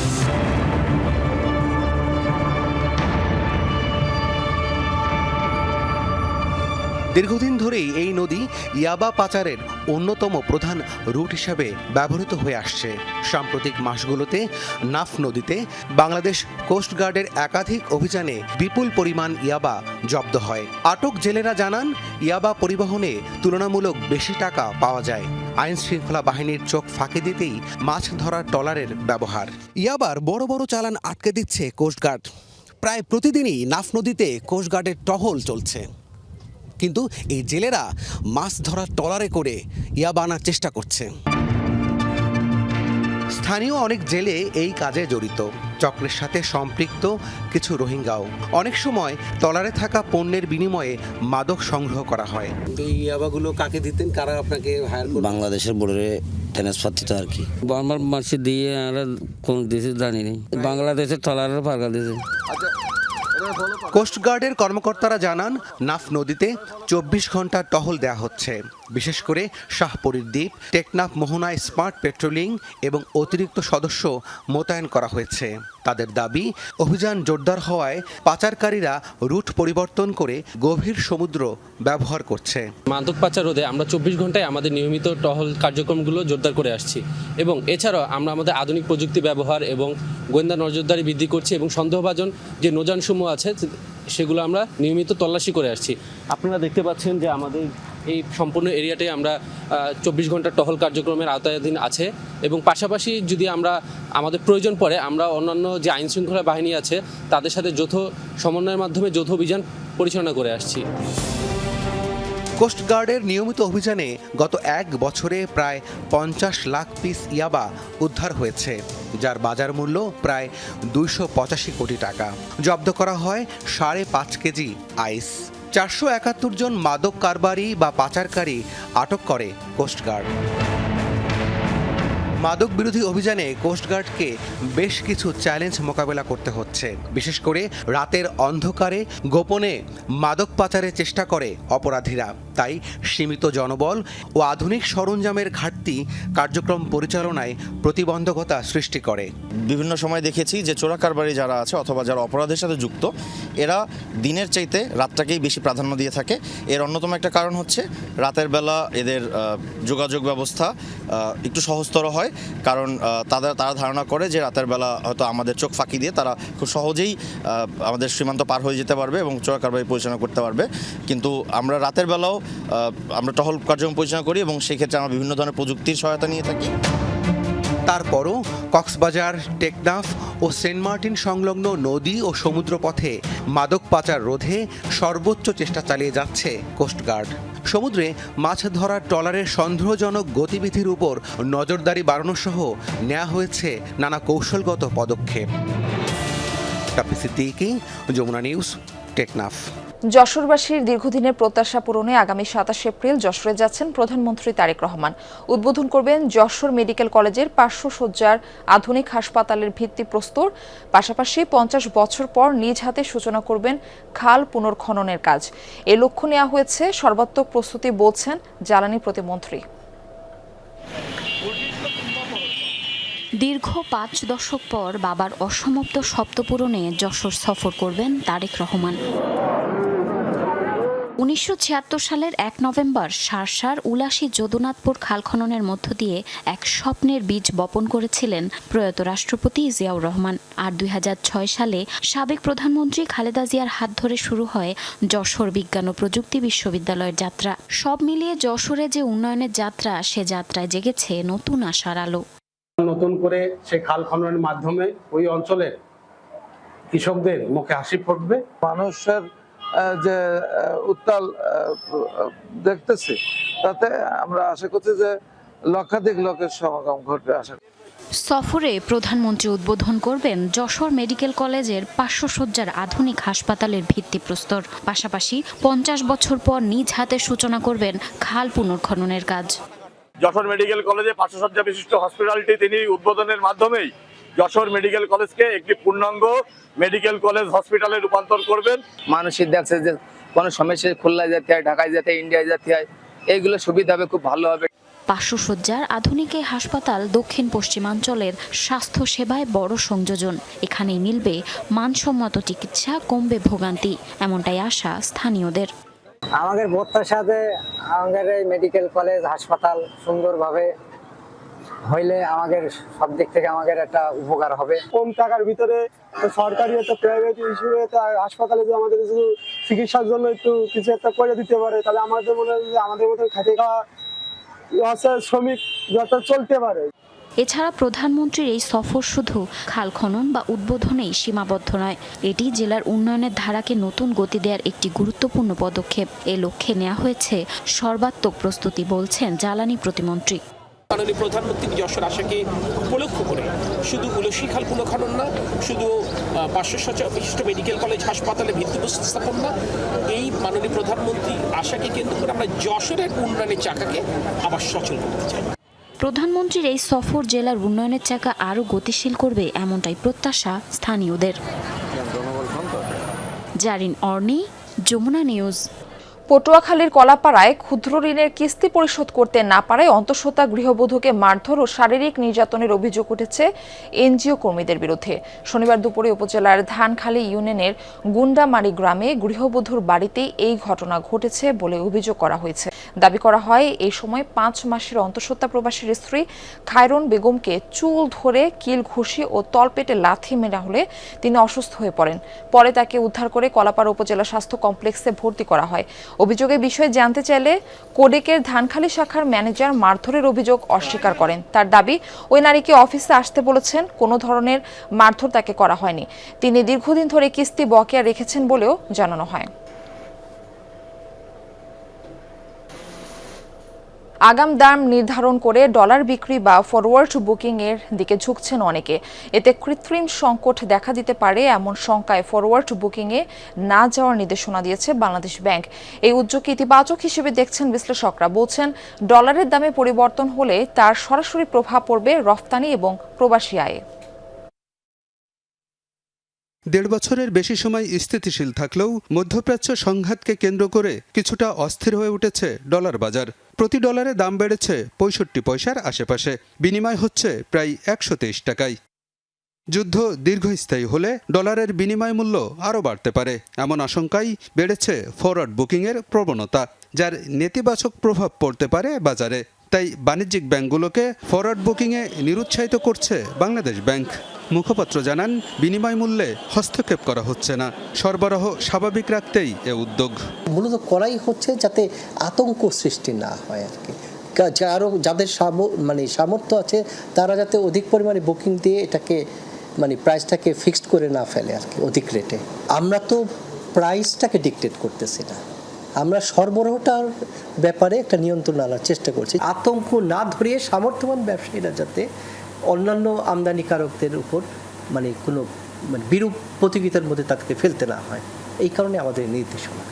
দীর্ঘদিন ধরেই এই নদী ইয়াবা পাচারের অন্যতম প্রধান রুট হিসাবে ব্যবহৃত হয়ে আসছে। সাম্প্রতিক মাসগুলোতে নাফ নদীতে বাংলাদেশ কোস্টগার্ডের একাধিক অভিযানে বিপুল পরিমাণ ইয়াবা জব্দ হয়। আটক জেলেরা জানান, ইয়াবা পরিবহনে তুলনামূলক বেশি টাকা পাওয়া যায়। আইন শৃঙ্খলা বাহিনীর চোখ ফাঁকি দিতেই মাছ ধরার ট্রলারের ব্যবহার। ইয়াবার বড় বড় চালান আটকে দিচ্ছে কোস্টগার্ড। প্রায় প্রতিদিনই নাফ নদীতে কোস্টগার্ডের টহল চলছে, কিন্তু এই জেলেরা মাছ ধরার ট্রলারে করে ইয়াবা আনার চেষ্টা করছে। স্থানীয় অনেক জেলে এই কাজে জড়িত, চক্রের সাথে সম্পৃক্ত কিছু রোহিঙ্গাও। অনেক সময় ট্রলারে থাকা পণ্যের বিনিময়ে মাদক সংগ্রহ করা হয়। এই ইয়াবাগুলো কাকে দিতেন, কারা আপনাকে হায়ার করতেন? বাংলাদেশের বর্ডারে ট্রান্সফার দিত আর কি। আমার মাসে দিয়ে আমরা কোন দেশে জানি না, বাংলাদেশের ট্রলারের ফাঁকা দিয়েছে। কোস্টগার্ডের কর্মকর্তারা জানান, নাফ নদীতে 24 ঘন্টা টহল দেয়া হচ্ছে। বিশেষ করে শাহপরীর দ্বীপ, টেকনাফ মোহনায় স্মার্ট পেট্রোলিং এবং অতিরিক্ত সদস্য মোতায়েন করা হয়েছে। তাদের দাবি, অভিযান জোরদার হওয়ায় পাচারকারীরা রুট পরিবর্তন করে গভীর সমুদ্র ব্যবহার করছে। মাদক পাচার রোধে আমরা 24 ঘন্টায় আমাদের নিয়মিত টহল কার্যক্রমগুলো জোরদার করে আসছি এবং এছাড়াও আমরা আমাদের আধুনিক প্রযুক্তি ব্যবহার এবং গোয়েন্দা নজরদারি বৃদ্ধি করছি এবং সন্দেহভাজন যে নৌযানসমূহ আছে সেগুলো আমরা নিয়মিত তল্লাশি করে আসছি। আপনারা দেখতে পাচ্ছেন যে আমাদের এই সম্পূর্ণ এরিয়াটাই আমরা 24 ঘন্টা টহল কার্যক্রমের আওতাধীন আছে এবং পাশাপাশি যদি আমরা আমাদের প্রয়োজন পড়ে আমরা অন্যান্য যে আইন শৃঙ্খলা বাহিনী আছে তাদের সাথে যৌথ সমন্বয়ের মাধ্যমে যৌথ অভিযান পরিচালনা করে আসছি। কোস্টগার্ডের নিয়মিত অভিযানে গত 1 বছরে প্রায় 50 লাখ পিস ইয়াবা উদ্ধার হয়েছে, যার বাজার মূল্য প্রায় 285 কোটি টাকা। জব্দ করা হয় 5.5 কেজি আইস। 471 জন মাদক কারবারি বা পাচারকারী আটক করে কোস্টগার্ড। মাদক বিরোধী অভিযানে কোস্টগার্ডকে বেশ কিছু চ্যালেঞ্জ মোকাবেলা করতে হচ্ছে। বিশেষ করে রাতের অন্ধকারে গোপনে মাদক পাচারের চেষ্টা করে অপরাধীরা। তাই সীমিত জনবল ও আধুনিক সরঞ্জামের ঘাটতি কার্যক্রম পরিচালনায় প্রতিবন্ধকতা সৃষ্টি করে। বিভিন্ন সময় দেখেছি যে চোরা কারবারি যারা আছে অথবা যারা অপরাধের সাথে যুক্ত, এরা দিনের চাইতে রাতটাকেই বেশি প্রাধান্য দিয়ে থাকে। এর অন্যতম একটা কারণ হচ্ছে রাতের বেলা এদের যোগাযোগ ব্যবস্থা একটু সহজতর হয়, কারণ তারা ধারণা করে যে রাতের বেলা হয়তো আমাদের চোখ ফাঁকি দিয়ে তারা খুব সহজেই আমাদের সীমান্ত পার হয়ে যেতে পারবে এবং চোরা কারবারি পরিচালনা করতে পারবে। কিন্তু আমরা রাতের বেলাও আমরা টহল কার্যক্রম পরিচালনা করি এবং সেই ক্ষেত্রে আমরা বিভিন্ন ধরনের প্রযুক্তির সহায়তা নিয়ে থাকি। তারপরও কক্সবাজার, টেকনাফ ও সেন্ট মার্টিন সংলগ্ন নদী ও সমুদ্রপথে মাদক পাচার রোধে সর্বোচ্চ চেষ্টা চালিয়ে যাচ্ছে কোস্টগার্ড। সমুদ্রে মাছ ধরার ট্রলারের সন্দেহজনক গতিবিধির উপর নজরদারি বাড়ানো সহ নেওয়া হয়েছে নানা কৌশলগত পদক্ষেপ। টাপ্পি সিদ্দিকী, যমুনা নিউজ, টেকনাফ। যশোরবাসীর দীর্ঘদিনের প্রত্যাশা পূরণে আগামী 27 এপ্রিল যশোরে যাচ্ছেন প্রধানমন্ত্রী তারেক রহমান। উদ্বোধন করবেন যশোর মেডিকেল কলেজের 500 শয্যার আধুনিক হাসপাতালের ভিত্তিপ্রস্তর। পাশাপাশি 50 বছর পর নিজ হাতে সূচনা করবেন খাল পুনর্খননের কাজ। এ লক্ষ্য নেওয়া হয়েছে সর্বাত্মক প্রস্তুতি বলছেন জ্বালানি প্রতিমন্ত্রী। দীর্ঘ 5 দশক পর বাবার অসমাপ্ত স্বপ্ন পূরণে যশোর সফর করবেন তারেক রহমান। 1976 সালের 1 নভেম্বর শার্শার উলাসী যদুনাথপুর খাল খননের মধ্য দিয়ে এক স্বপ্নের বীজ বপন করেছিলেন প্রয়াত রাষ্ট্রপতি জিয়াউর রহমান। আর 2006 সালে সাবেক প্রধানমন্ত্রী খালেদা জিয়ার হাত ধরে শুরু হয় যশোর বিজ্ঞান ও প্রযুক্তি বিশ্ববিদ্যালয়ের যাত্রা। সব মিলিয়ে যশোরে যে উন্নয়নের যাত্রা, সে যাত্রায় জেগেছে নতুন আশার আলো। নতুন করে সেই খাল খননের মাধ্যমে ওই অঞ্চলের কৃষকদের মুখে হাসি ফুটবে। মানুষের যে উত্তাল দেখতেছি, তাতে আমরা আশা করছি যে লক্ষাধিক লোকের সমাগম ঘটবে। আশা সফরে প্রধানমন্ত্রী উদ্বোধন করবেন যশোর মেডিকেল কলেজের 500 শয্যার আধুনিক হাসপাতালের ভিত্তিপ্রস্তর। পাশাপাশি 50 বছর পর নিজ হাতে সূচনা করবেন খাল পুনর্খননের কাজ। যশোর মেডিকেল কলেজে 500 শয্যা বিশিষ্ট হসপিটালটি তিনি উদ্বোধনের মাধ্যমেই যশোর মেডিকেল কলেজকে একটি পূর্ণাঙ্গ মেডিকেল কলেজ হসপিটালে রূপান্তর করবেন। মানুষের দেখছে যে কোনো সমস্যা খুলনায় যেতে হয়, ঢাকায় যেতে হয়, ইন্ডিয়ায় যেতে হয়, এইগুলো সুবিধা হবে, খুব ভালো হবে। 500 শয্যার আধুনিক এই হাসপাতাল দক্ষিণ পশ্চিমাঞ্চলের স্বাস্থ্য সেবায় বড় সংযোজন। এখানেই মিলবে মানসম্মত চিকিৎসা, কমবে ভোগান্তি, এমনটাই আশা স্থানীয়দের। আমাদের প্রত্যাশাতে আমাদের এই মেডিকেল কলেজ হাসপাতাল সুন্দরভাবে হইলে আমাদের সব দিক থেকে আমাদের একটা উপকার হবে। কম টাকার ভিতরে সরকারি একটা প্রাইভেট হিসেবে হাসপাতালে যে আমাদের শুধু চিকিৎসার জন্য একটু কিছু একটা করে দিতে পারে, তাহলে আমাদের মনে হয় যে আমাদের মতো খেটে খাওয়া শ্রমিক যাতে চলতে পারে। এছাড়া প্রধানমন্ত্রীর এই সফর শুধু খাল খনন বা উদ্বোধনেই সীমাবদ্ধ নয়, এটি জেলার উন্নয়নের ধারাকে নতুন গতি দেওয়ার একটি গুরুত্বপূর্ণ পদক্ষেপ। এ লক্ষ্যে নেওয়া হয়েছে সর্বাত্মক প্রস্তুতি, বলছেন জ্বালানি প্রতিমন্ত্রী। মাননীয় প্রধানমন্ত্রী যশোর আশাকে উপলক্ষ করে শুধু উলসী খাল পুনঃখনন না, শুধু 500 শয্যা বিশিষ্ট মেডিকেল কলেজ হাসপাতালে ভিত্তিপ্রস্তর স্থাপন না, এই মাননীয় প্রধানমন্ত্রী আশাকে কেন্দ্র করে আমরা যশোরের উন্নয়নের চাকাকে আবার সচল করতে চাই। প্রধানমন্ত্রীর এই সফর জেলার উন্নয়নের চাকা আরও গতিশীল করবে, এমনটাই প্রত্যাশা স্থানীয়দের। জারিন অর্নি, যমুনা নিউজ। পটুয়াখালীর কলাপাড়ায় ক্ষুদ্র ঋণের কিস্তি পরিশোধ করতে না পারায় অন্তঃসত্ত্বা গৃহবধূকে মারধর ও শারীরিক নির্যাতনের অভিযোগ উঠেছে এনজিও কর্মীদের বিরুদ্ধে। শনিবার দুপুরে উপজেলার ধানখালী ইউনিয়নের গুন্ডামারি গ্রামে গৃহবধূর বাড়িতেই এই ঘটনা ঘটেছে বলে অভিযোগ করা হয়েছে। দাবি করা হয়, এই সময় 5 মাসের অন্তঃসত্ত্বা প্রবাসীর স্ত্রী খায়রুন বেগমকে চুল ধরে কিল ঘুষি ও তলপেটে লাথি মেরা হলে তিনি অসুস্থ হয়ে পড়েন। পরে তাকে উদ্ধার করে কলাপাড়া উপজেলা স্বাস্থ্য কমপ্লেক্সে ভর্তি করা হয়। অভিযোগের বিষয়ে জানতে চাইলে কোডেকের ধানখালী শাখার ম্যানেজার মারধরের অভিযোগ অস্বীকার করেন। তার দাবি, ওই নারীকে অফিসে আসতে বলেছেন, কোনো ধরনের মারধর তাকে করা হয়নি। তিনি দীর্ঘদিন ধরে কিস্তি বকেয়া রেখেছেন বলেও জানানো হয়। আগাম দাম নির্ধারণ করে ডলার বিক্রি বা ফরওয়ার্ড বুকিং এর দিকে ঝুঁকছেন অনেকে। এতে কৃত্রিম সংকট দেখা দিতে পারে, এমন শঙ্কায় ফরওয়ার্ড বুকিং এ না যাওয়ার নির্দেশনা দিয়েছে বাংলাদেশ ব্যাংক। এই উদ্যোগকে ইতিবাচক হিসেবে দেখছেন বিশ্লেষকরা। বলছেন, ডলারের দামে পরিবর্তন হলে তার সরাসরি প্রভাব পড়বে রফতানি এবং প্রবাসী আয়ে। 1.5 বছরের বেশি সময় স্থিতিশীল থাকলেও মধ্যপ্রাচ্য সংঘাতকে কেন্দ্র করে কিছুটা অস্থির হয়ে উঠেছে ডলার বাজার। প্রতি ডলারে দাম বেড়েছে 65 পয়সার আশেপাশে, বিনিময় হচ্ছে প্রায় 123 টাকায়। যুদ্ধ দীর্ঘস্থায়ী হলে ডলারের বিনিময় মূল্য আরও বাড়তে পারে, এমন আশঙ্কায় বেড়েছে ফরওয়ার্ড বুকিংয়ের প্রবণতা, যার নেতিবাচক প্রভাব পড়তে পারে বাজারে। তাই বাণিজ্যিক ব্যাংকগুলোকে ফরওয়ার্ড বুকিংয়ে নিরুৎসাহিত করছে বাংলাদেশ ব্যাংক। মুখপাত্র জানান, বিনিময় মূল্যে হস্তক্ষেপ করা হচ্ছে না, সরবরাহ স্বাভাবিক রাখতেই এ উদ্যোগ। মূলত করাই হচ্ছে যাতে আতঙ্ক সৃষ্টি না হয় আর কি। আরও যাদের সামর্থ্য আছে তারা যাতে অধিক পরিমাণে বুকিং দিয়ে এটাকে প্রাইসটাকে ফিক্সড করে না ফেলে আর কি অধিক রেটে। আমরা তো প্রাইসটাকে ডিকটেট করতেছি না, আমরা সরবরাহটার ব্যাপারে একটা নিয়ন্ত্রণ আনার চেষ্টা করছি। আতঙ্ক না ধরিয়ে সামর্থ্যবান ব্যবসায়ীরা যাতে অন্যান্য আমদানিকারকদের উপর কোনো বিরূপ প্রতিযোগিতার মধ্যে তাকে ফেলতে না হয়, এই কারণে আমাদের নির্দেশনা।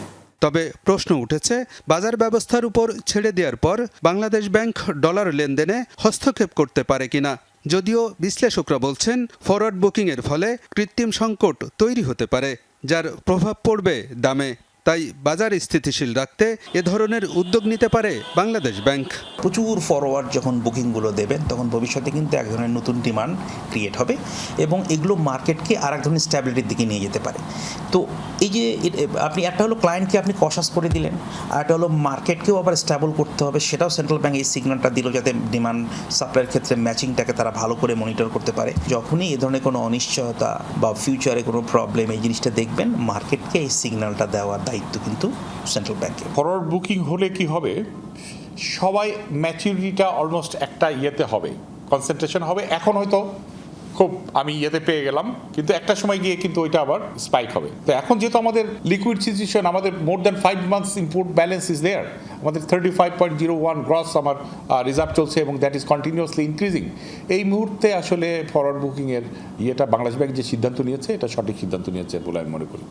তবে প্রশ্ন উঠেছে, বাজার ব্যবস্থার উপর ছেড়ে দেওয়ার পর বাংলাদেশ ব্যাংক ডলার লেনদেনে হস্তক্ষেপ করতে পারে কিনা। যদিও বিশ্লেষকরা বলছেন, ফরওয়ার্ড বুকিংয়ের ফলে কৃত্রিম সংকট তৈরি হতে পারে, যার প্রভাব পড়বে দামে। তাই বাজার স্থিতিশীল রাখতে এ ধরনের উদ্যোগ নিতে পারে বাংলাদেশ ব্যাংক। প্রচুর ফরওয়ার্ড যখন বুকিংগুলো দেবেন, তখন ভবিষ্যতে কিন্তু এক ধরনের নতুন ডিমান্ড ক্রিয়েট হবে এবং এগুলো মার্কেটকে আর এক ধরনের স্ট্যাবিলিটির দিকে নিয়ে যেতে পারে। তো এই যে আপনি একটা হলো ক্লায়েন্টকে আপনি কশাস করে দিলেন, আর একটা হলো মার্কেটকেও আবার স্ট্যাবল করতে হবে, সেটাও সেন্ট্রাল ব্যাংক এই সিগন্যালটা দিল যাতে ডিমান্ড সাপ্লাইয়ের ক্ষেত্রে ম্যাচিংটাকে তারা ভালো করে মনিটর করতে পারে। যখনই এ ধরনের কোনো অনিশ্চয়তা বা ফিউচারে কোনো প্রবলেম, এই জিনিসটা দেখবেন, মার্কেটকে এই সিগন্যালটা দেওয়ার দায়িত্ব কিন্তু সেন্ট্রাল ব্যাংকের। ফরওয়ার্ড বুকিং হলে কি হবে, সবাই ম্যাচুরিটিটা অলমোস্ট একটা ইয়েতে হবে, কনসেন্ট্রেশন হবে। এখন হয়তো খুব আমি ইয়েতে পেয়ে গেলাম, কিন্তু একটা সময় গিয়ে কিন্তু ওইটা আবার স্পাইক হবে। তো এখন যেহেতু আমাদের লিকুইড সিচুয়েশন, আমাদের more than 5 months import balance is there, আমাদের 35.01 গ্রস আমার রিজার্ভ চলছে এবং দ্যাট ইজ কন্টিনিউয়াসলি ইনক্রিজিং। এই মুহূর্তে আসলে ফরওয়ার্ড বুকিংয়ের ইয়েটা বাংলাদেশ ব্যাংক যে সিদ্ধান্ত নিয়েছে, এটা সঠিক সিদ্ধান্ত নিয়েছে বলে আমি মনে করি।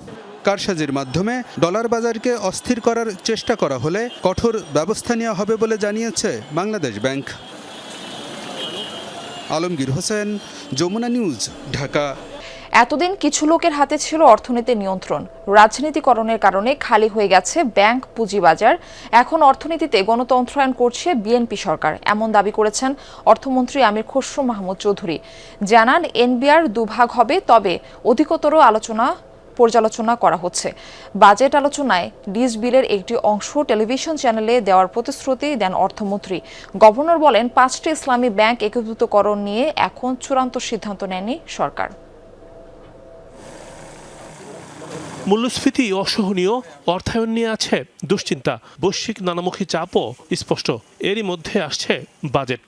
কারসাজির মাধ্যমে ডলার বাজারকে অস্থির করার চেষ্টা করা হলে কঠোর ব্যবস্থা নেওয়া হবে বলে জানিয়েছে বাংলাদেশ ব্যাংক। আলমগীর হোসেন, যমুনা নিউজ, ঢাকা। এতদিন কিছু লোকের হাতে ছিল অর্থনীতির নিয়ন্ত্রণ। রাজনীতিকরণের কারণে খালি হয়ে গেছে ব্যাংক, পুঁজিবাজার। এখন অর্থনীতিতে গণতন্ত্রায়ন করছে বিএনপি সরকার, এমন দাবি করেছেন অর্থমন্ত্রী আমির খসরু মাহমুদ চৌধুরী। জানান, এনবিআর দুভাগ হবে, তবে অধিকতর পর্যালোচনা করা হচ্ছে। বাজেট আলোচনায় লিজ বিলের একটি অংশ টেলিভিশন চ্যানেলে দেওয়ার প্রতিশ্রুতি দেন অর্থমন্ত্রী। গভর্নর বলেন, 5টি ইসলামী ব্যাংক একীভূতকরণ নিয়ে এখন চূড়ান্ত সিদ্ধান্ত নেয়নি সরকার। মূল্যস্ফীতি অসহনীয়, অর্থায়ন নিয়ে আছে দুশ্চিন্তা, বৈশ্বিক নানামুখী চাপও স্পষ্ট। এরই মধ্যে আসছে বাজেট।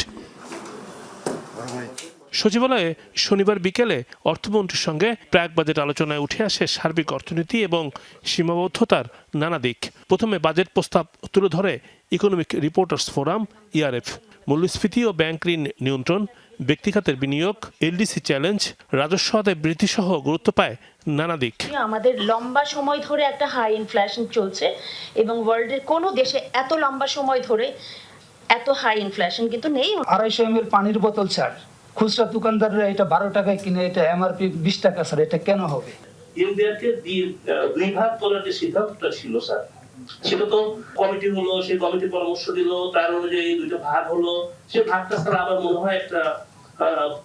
সচিবালয়ে শনিবার বিকেলে অর্থমন্ত্রীর সঙ্গে প্রাক বাজেট আলোচনায় উঠে আসে সার্বিক অর্থনীতি এবং সীমাবদ্ধতার নানা দিক। প্রথমে বাজেট প্রস্তাব তুলে ধরে ইকোনমিক রিপোর্টার্স ফোরাম, ইআরএফ। মূল্যস্ফীতি ও ব্যাংক ঋণ নিয়ন্ত্রণ, ব্যক্তিখাতের বিনিয়োগ, এলডিসি চ্যালেঞ্জ, রাজস্ব আদায় বৃদ্ধি সহ গুরুত্ব পায় নানা দিক। আমাদের লম্বা সময় ধরে একটা হাই ইনফ্লেশন চলছে এবং ওয়ার্ল্ডের কোনো দেশে এত লম্বা সময় ধরে এত হাই ইনফ্লেশন কিন্তু নেই। 250 ml পানির বোতল ছাড় খুচরা দোকানদাররা এটা 12 টাকায় কিনে, এটা এমআরপি 20 টাকা, স্যার এটা কেন হবে? এনবিআরকে দুই ভাগ করার যে সিদ্ধান্তটা ছিল স্যার, সেটা তো কমিটি হলো, সেই কমিটি পরামর্শ দিল, তার অনুযায়ী দুটো ভাগ হলো। সে ভাগটা স্যার আবার মনে হয় একটা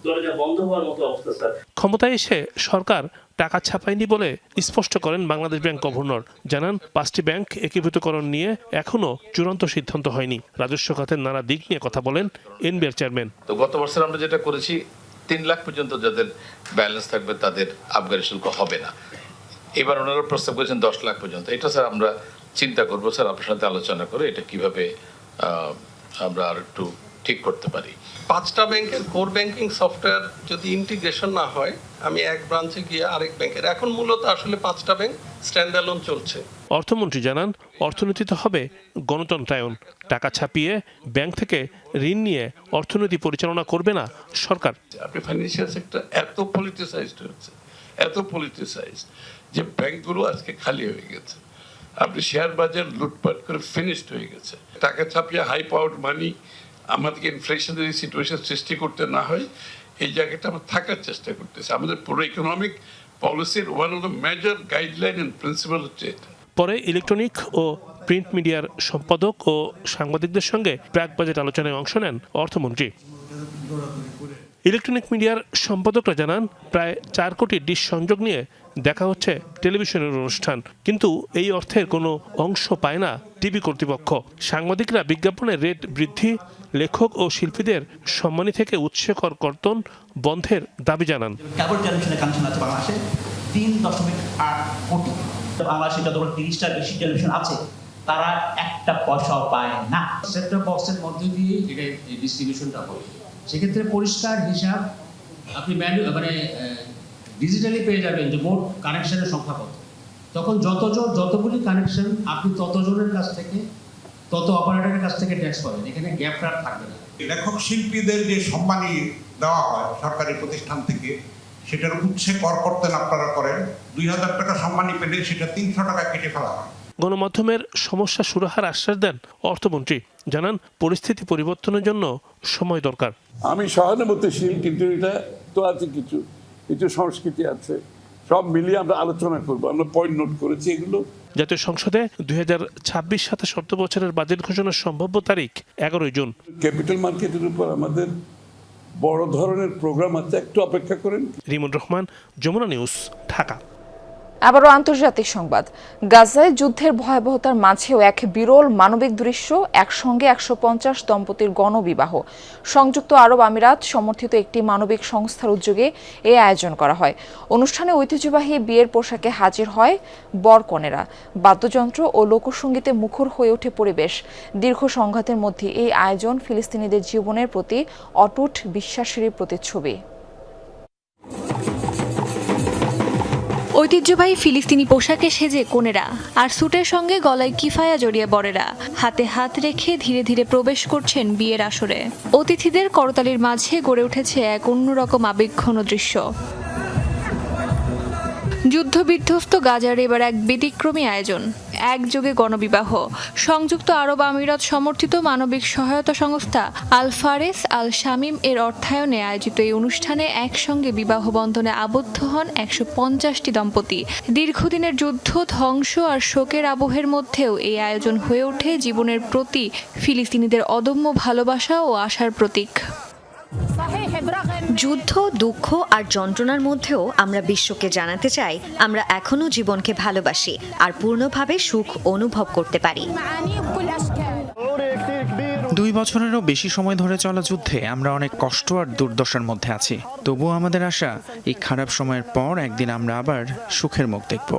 দরজা বন্ধ হওয়ার মতো অবস্থা স্যার। ক্ষমতায় এসে সরকার টাকা ছাপায়নি বলে স্পষ্ট করেন বাংলাদেশ ব্যাংক গভর্নর। জানান, 5টি ব্যাংক একীভূতকরণ নিয়ে এখনো চূড়ান্ত সিদ্ধান্ত হয়নি। রাজস্ব খাতের নানা দিক নিয়ে কথা বলেন এনবিআর চেয়ারম্যান। তো গত বছর আমরা যেটা করেছি, 3 লাখ পর্যন্ত যাদের ব্যালেন্স থাকবে তাদের আবগারি শুল্ক হবে না। এবার ওনারা প্রস্তাব করেছেন 10 লাখ পর্যন্ত। এটা স্যার আমরা চিন্তা করবো স্যার, আপনার সাথে আলোচনা করে এটা কিভাবে আমরা আর একটু ঠিক করতে পারি। 5টা ব্যাংকের কোর ব্যাংকিং সফটওয়্যার যদি ইন্টিগ্রেশন না হয়, আমি এক ব্রাঞ্চে গিয়ে আরেক ব্যাংকের, এখন মূলত আসলে 5টা ব্যাংক স্ট্যান্ডঅ্যালোন চলছে। অর্থমন্ত্রী জানান, অর্থনীতিতে হবে গণতন্ত্রায়ন। টাকা ছাপিয়ে ব্যাংক থেকে ঋণ নিয়ে অর্থনীতি পরিচালনা করবে না সরকার। আপনি ফাইন্যান্সিয়াল সেক্টর এত পলিটিসাইজড হয়েছে, এত পলিটিসাইজড যে ব্যাংকগুলো আজকে খালি হয়ে গেছে। আপনি শেয়ার বাজার লুটপাট করে ফিনিশড হয়ে গেছে। টাকা ছাপিয়ে হাই পাওয়ার্ড মানি আমাদেরকে ইনফ্লেশনারি সিচুয়েশন সৃষ্টি করতে না হয়, এই জায়গাটা আমরা থাকার চেষ্টা করতেছি। আমাদের পুরো ইকোনমিক পলিসির one of the major guideline and principal হচ্ছে এটা। পরে ইলেকট্রনিক ও প্রিন্ট মিডিয়ার সম্পাদক ও সাংবাদিকদের সঙ্গে প্রাক বাজেট আলোচনায় অংশ নেন অর্থমন্ত্রী। ইলেকট্রনিক মিডিয়ার সম্পাদকরা জানান, প্রায় 4 কোটি ডিশ সংযোগ নিয়ে দেখা হচ্ছে টেলিভিশনের অনুষ্ঠান, কিন্তু এই অর্থের কোনো অংশ পায় না টিভি কর্তৃপক্ষ। সাংবাদিকরা বিজ্ঞাপনের রেট বৃদ্ধি, লেখক ও শিল্পীদের সম্মানী থেকে উৎসে কর্তন বন্ধের দাবি জানান। কেবল টেলিভিশনের কানেকশন আছে বাংলাদেশে 3.8 কোটি। বাংলাদেশে যতগুলো 30টা বেশি টেলিভিশন আছে, তারা একটা পয়সাও পায় না। সেটটপ বক্সের মধ্যে দিয়ে এটা ডিস্ট্রিবিউশনটা হবে। সেক্ষেত্রে পরিষ্কার হিসাব আপনি মানে ডিজিটালি পেয়ে যাবেন যে মোট কানেকশনের সংখ্যা কত। তখন যতগুলি কানেকশন আপনি ততজনের কাছ থেকে, তত অপারেটরের কাছ থেকে ট্যাক্স পাবেন। এখানে গ্যাপটা থাকবে না। লেখক শিল্পীদের যে সম্মানী দেওয়া হয় সরকারি প্রতিষ্ঠান থেকে, সেটার উৎসে কর করতেন আপনারা করেন। 2000 টাকা সম্মানী পেলে সেটা 300 টাকা কেটে ফেলা হয়। গণমাধ্যমের সমস্যা সুরাহার আশ্বাস দেন অর্থমন্ত্রী। জানান, পরিস্থিতি পরিবর্তনের জন্য সময় দরকার। আমি সহানুভূতিশীল, কিন্তু এটা তো আছে কিছু সংস্কৃতি আছে, সব মিলিয়ে আমরা আলোচনা করবো। আমরা পয়েন্ট নোট করেছি এগুলো। জাতীয় সংসদে 2026-27 অর্থ বছরের বাজেট ঘোষণার সম্ভাব্য তারিখ 11 জুন। ক্যাপিটাল মার্কেটের উপর আমাদের বড় ধরনের প্রোগ্রাম আছে, একটু অপেক্ষা করেন। রিমন রহমান, যমুনা নিউজ, ঢাকা। আবারও আন্তর্জাতিক সংবাদ। গাজায় যুদ্ধের ভয়াবহতার মাঝেও এক বিরল মানবিক দৃশ্য, একসঙ্গে 150 দম্পতির গণবিবাহ। সংযুক্ত আরব আমিরাত সমর্থিত একটি মানবিক সংস্থার উদ্যোগে এই আয়োজন করা হয়। অনুষ্ঠানে ঐতিহ্যবাহী বিয়ের পোশাকে হাজির হয় বর-কনেরা। বাদ্যযন্ত্র ও লোকসঙ্গীতে মুখর হয়ে ওঠে পরিবেশ। দীর্ঘ সংঘাতের মধ্যে এই আয়োজন ফিলিস্তিনিদের জীবনের প্রতি অটুট বিশ্বাসেরই প্রতিচ্ছবি। ঐতিহ্যবাহী ফিলিস্তিনি পোশাকে সেজে কনেরা, আর স্যুটের সঙ্গে গলায় কিফায়া জড়িয়ে বরেরা হাতে হাত রেখে ধীরে ধীরে প্রবেশ করছেন বিয়ের আসরে। অতিথিদের করতালির মাঝে গড়ে উঠেছে এক অন্যরকম আবেগঘন দৃশ্য। যুদ্ধবিধ্বস্ত গাজার এবার এক ব্যতিক্রমী আয়োজন, একযোগে গণবিবাহ। সংযুক্ত আরব আমিরাত সমর্থিত মানবিক সহায়তা সংস্থা আল ফারেস আল শামিম এর অর্থায়নে আয়োজিত এই অনুষ্ঠানে একসঙ্গে বিবাহ বন্ধনে আবদ্ধ হন 150টি দম্পতি। দীর্ঘদিনের যুদ্ধ, ধ্বংস আর শোকের আবহের মধ্যেও এই আয়োজন হয়ে ওঠে জীবনের প্রতি ফিলিস্তিনিদের অদম্য ভালোবাসা ও আশার প্রতীক। যুদ্ধ, দুঃখ আর যন্ত্রণার মধ্যেও আমরা বিশ্বকে জানাতে চাই আমরা এখনো জীবনকে ভালোবাসি আর পূর্ণভাবে সুখ অনুভব করতে পারি। 2 বছরেরও বেশি সময় ধরে চলা যুদ্ধে আমরা অনেক কষ্ট আর দুর্দশার মধ্যে আছি। তবুও আমাদের আশা, এই খারাপ সময়ের পর একদিন আমরা আবার সুখের মুখ দেখব।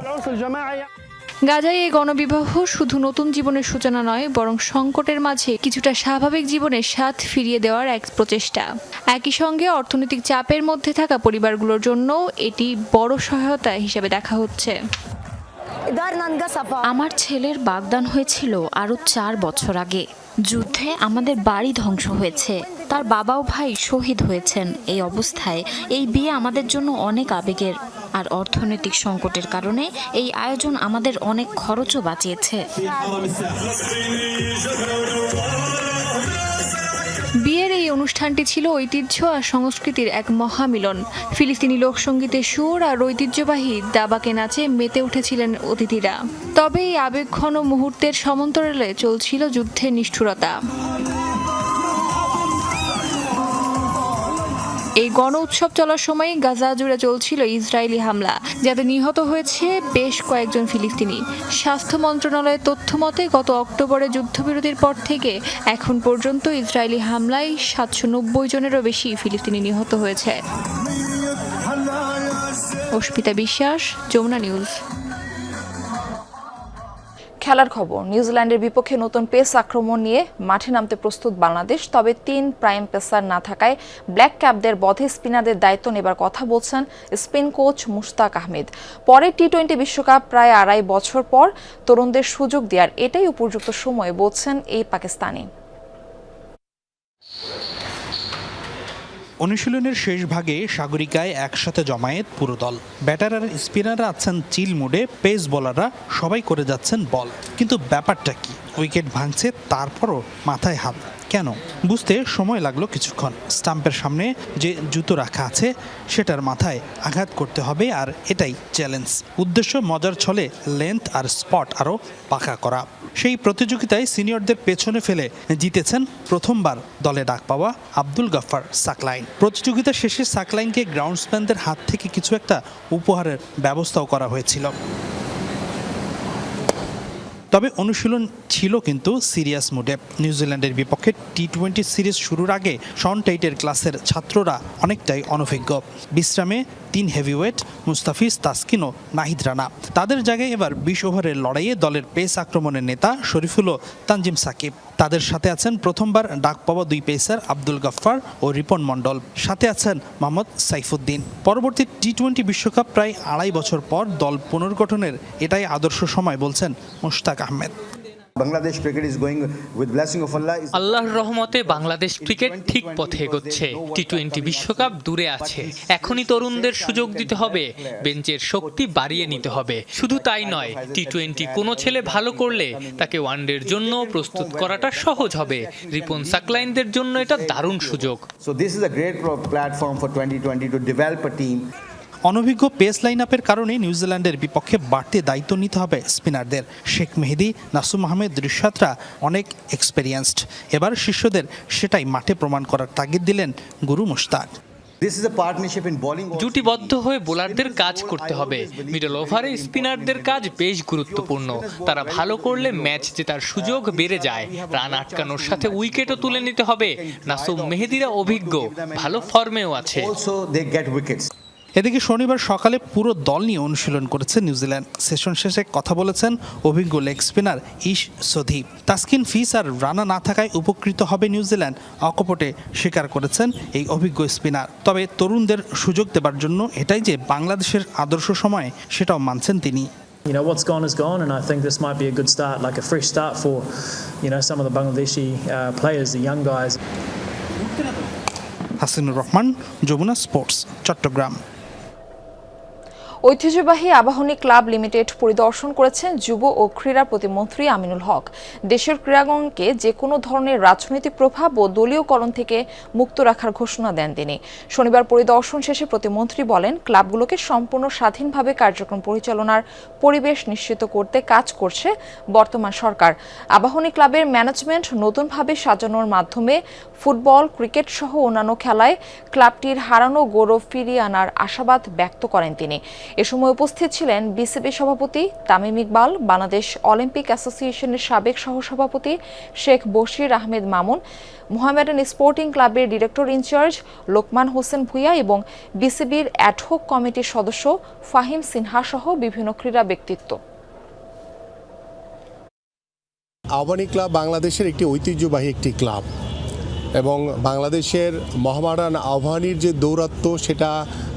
গাজায় এই গণবিবাহ শুধু নতুন জীবনের সূচনা নয়, বরং সংকটের মাঝে কিছুটা স্বাভাবিক জীবনের স্বাদ ফিরিয়ে দেওয়ার এক প্রচেষ্টা। একই সঙ্গে অর্থনৈতিক চাপের মধ্যে থাকা পরিবারগুলোর জন্য এটি বড় সহায়তা হিসেবে দেখা হচ্ছে। আমার ছেলের বাগদান হয়েছিল আরও 4 বছর আগে। যুদ্ধে আমাদের বাড়ি ধ্বংস হয়েছে, তার বাবা ও ভাই শহীদ হয়েছেন। এই অবস্থায় এই বিয়ে আমাদের জন্য অনেক আবেগের, আর অর্থনৈতিক সংকটের কারণে এই আয়োজন আমাদের অনেক খরচও বাঁচিয়েছে। বিয়ের এই অনুষ্ঠানটি ছিল ঐতিহ্য আর সংস্কৃতির এক মহামিলন। ফিলিস্তিনি লোকসঙ্গীতের সুর আর ঐতিহ্যবাহী দাবাকে নাচে মেতে উঠেছিলেন অতিথিরা। তবে এই আবেগঘন মুহূর্তের সমান্তরালে চলছিল যুদ্ধের নিষ্ঠুরতা। এই গণ উৎসব চলার সময় গাজা জুড়ে চলছিল ইসরায়েলি হামলা, যাতে নিহত হয়েছে বেশ কয়েকজন ফিলিস্তিনি। স্বাস্থ্য মন্ত্রণালয়ের তথ্য মতে গত অক্টোবরে যুদ্ধবিরতির পর থেকে এখন পর্যন্ত ইসরায়েলি হামলায় 790 জনেরও বেশি ফিলিস্তিনি নিহত হয়েছে। অস্মিতা বিশ্বাস, যমুনা নিউজ। খেলার খবর, নিউজিল্যান্ডের বিপক্ষে নতুন পেস আক্রমণ নিয়ে মাঠে নামতে প্রস্তুত বাংলাদেশ। তবে 3 প্রাইম পেসার না থাকায় ব্ল্যাক ক্যাপদের বধে স্পিনারদের দায়িত্ব নেবার কথা বলছেন স্পিন কোচ মুশতাক আহমেদ। পরে টি-20 বিশ্বকাপ প্রায় 2.5 বছর পর তরুণদের সুযোগ দেওয়ার এটাই উপযুক্ত সময় বলছেন এই পাকিস্তানি। অনুশীলনের শেষ ভাগে সাগরিকায় একসাথে জমায়েত পুরো দল। ব্যাটার আর স্পিনাররা আছেন চিল মুডে, পেস বোলাররা সবাই করে যাচ্ছেন বল। কিন্তু ব্যাপারটা কি? উইকেট ভাঙছে, তারপরও মাথায় হাত কেন? বুঝতে সময় লাগলো কিছুক্ষণ। স্টাম্পের সামনে যে জুতো রাখা আছে সেটার মাথায় আঘাত করতে হবে, আর এটাই চ্যালেঞ্জ। উদ্দেশ্য মজার ছলে লেন্থ আর স্পট আরও পাকা করা। সেই প্রতিযোগিতায় সিনিয়রদের পেছনে ফেলে জিতেছেন প্রথমবার দলে ডাক পাওয়া আব্দুল গাফফার সাকলাইন। প্রতিযোগিতা শেষে সাকলাইনকে গ্রাউন্ডসম্যানদের হাত থেকে কিছু একটা উপহারের ব্যবস্থাও করা হয়েছিল। তবে অনুশীলন ছিল কিন্তু সিরিয়াস মুডে। নিউজিল্যান্ডের বিপক্ষে টি-20 সিরিজ শুরুর আগে শন টেইটের ক্লাসের ছাত্ররা অনেকটাই অনভিজ্ঞ। বিশ্রামে 3 হেভিওয়েট মুস্তাফিজ, তাসকিন ও নাহিদ রানা। তাদের জায়গায় এবার 20 ওভারের লড়াইয়ে দলের পেস আক্রমণের নেতা শরীফুল ও তানজিম সাকিব। তাদের সাথে আছেন প্রথমবার ডাক পাওয়া 2 পেসার আব্দুল গাফফার ও রিপন মণ্ডল। সাথে আছেন মোহাম্মদ সাইফুদ্দিন। পরবর্তী টি-20 বিশ্বকাপ প্রায় 2.5 বছর পর দল পুনর্গঠনের এটাই আদর্শ সময় বলছেন Mushtaq Ahmed. Bangladesh cricket is going with blessing of Allah. আল্লাহর রহমতে বাংলাদেশ ক্রিকেট ঠিক পথে এগোচ্ছে। টি-20 বিশ্বকাপ দূরে আছে, এখনই তরুণদের সুযোগ দিতে হবে, বেঞ্চের শক্তি বাড়িয়ে নিতে হবে। শুধু তাই নয়, টি-20 কোনো ছেলে ভালো করলে তাকে ওয়ানডের জন্য প্রস্তুত করাটা সহজ হবে। রিপন সাকলাইনদের জন্য এটা দারুণ সুযোগ। So this is a great platform for 2020 to develop a team. অনভিজ্ঞ পেস লাইন আপের কারণে নিউজিল্যান্ডের বিপক্ষে বাড়তি দায়িত্ব নিতে হবে স্পিনারদের। শেখ মেহেদি, নাসুম আহমেদ, রিশাদরা অনেক এক্সপেরিয়েন্সড। এবার শিষ্যদের সেটাই মাঠে প্রমাণ করার তাগিদ দিলেন গুরু মুশতাক। জুটিবদ্ধ হয়ে বোলারদের কাজ করতে হবে। মিডল ওভারে স্পিনারদের কাজ বেশ গুরুত্বপূর্ণ। তারা ভালো করলে ম্যাচ জেতার সুযোগ বেড়ে যায়। রান আটকানোর সাথে উইকেটও তুলে নিতে হবে। নাসুম মেহেদিরা অভিজ্ঞ, ভালো ফর্মেও আছে। এদিকে শনিবার সকালে পুরো দল নিয়ে অনুশীলন করেছে নিউজিল্যান্ড। সেশন শেষে কথা বলেছেন অভিজ্ঞ লেগ স্পিনার ইশ সোধি। তাসকিন, ফিস আর রানা না থাকায় উপকৃত হবে নিউজিল্যান্ড, অকপটে স্বীকার করেছেন এই অভিজ্ঞ স্পিনার। তবে তরুণদের সুযোগ দেবার জন্য এটাই যে বাংলাদেশের আদর্শ সময়, সেটাও মানছেন তিনি। You know, what's gone is gone, and I think this might be a good start, like a fresh start for, you know, some of the Bangladeshi players, the young guys. Hasinur Rahman, Jamuna sports, Chattogram. ঐতিহ্যবাহী আবাহনী ক্লাব লিমিটেড পরিদর্শন করেছেন যুব ও ক্রীড়া প্রতিমন্ত্রী আমিনুল হক। দেশের ক্রীড়াঙ্গনকে যে কোনো ধরনের রাজনৈতিক প্রভাব ও দলীয়করণ থেকে মুক্ত রাখার ঘোষণা দেন তিনি। শনিবার পরিদর্শন শেষে প্রতিমন্ত্রী বলেন, ক্লাবগুলোকে সম্পূর্ণ স্বাধীনভাবে কার্যক্রম পরিচালনার পরিবেশ নিশ্চিত করতে কাজ করছে বর্তমান সরকার। আবাহনী ক্লাবের ম্যানেজমেন্ট নতুনভাবে সাজানোর মাধ্যমে ফুটবল, ক্রিকেট সহ অন্যান্য খেলায় ক্লাবটির হারানো গৌরব ফিরিয়ে আনার আশাবাদ ব্যক্ত করেন তিনি। এ সময় উপস্থিত ছিলেন বিসিবি সভাপতি তামিম ইকবাল, বাংলাদেশ অলিম্পিক অ্যাসোসিয়েশনের সাবেক সহসভাপতি শেখ বশির আহমেদ মামুন, মোহামেডান স্পোর্টিং ক্লাবের ডিরেক্টর ইনচার্জ লোকমান হোসেন ভূঁইয়া এবং বিসিবির অ্যাডহক কমিটির সদস্য ফাহিম সিনহা সহ বিভিন্ন ক্রীড়া ব্যক্তিত্ব। আবাহনী ক্লাব বাংলাদেশের একটি ঐতিহ্যবাহী একটি ক্লাব এবং বাংলাদেশের মোহামেডান আবাহনীর যে দৌরাত্ম্য সেটা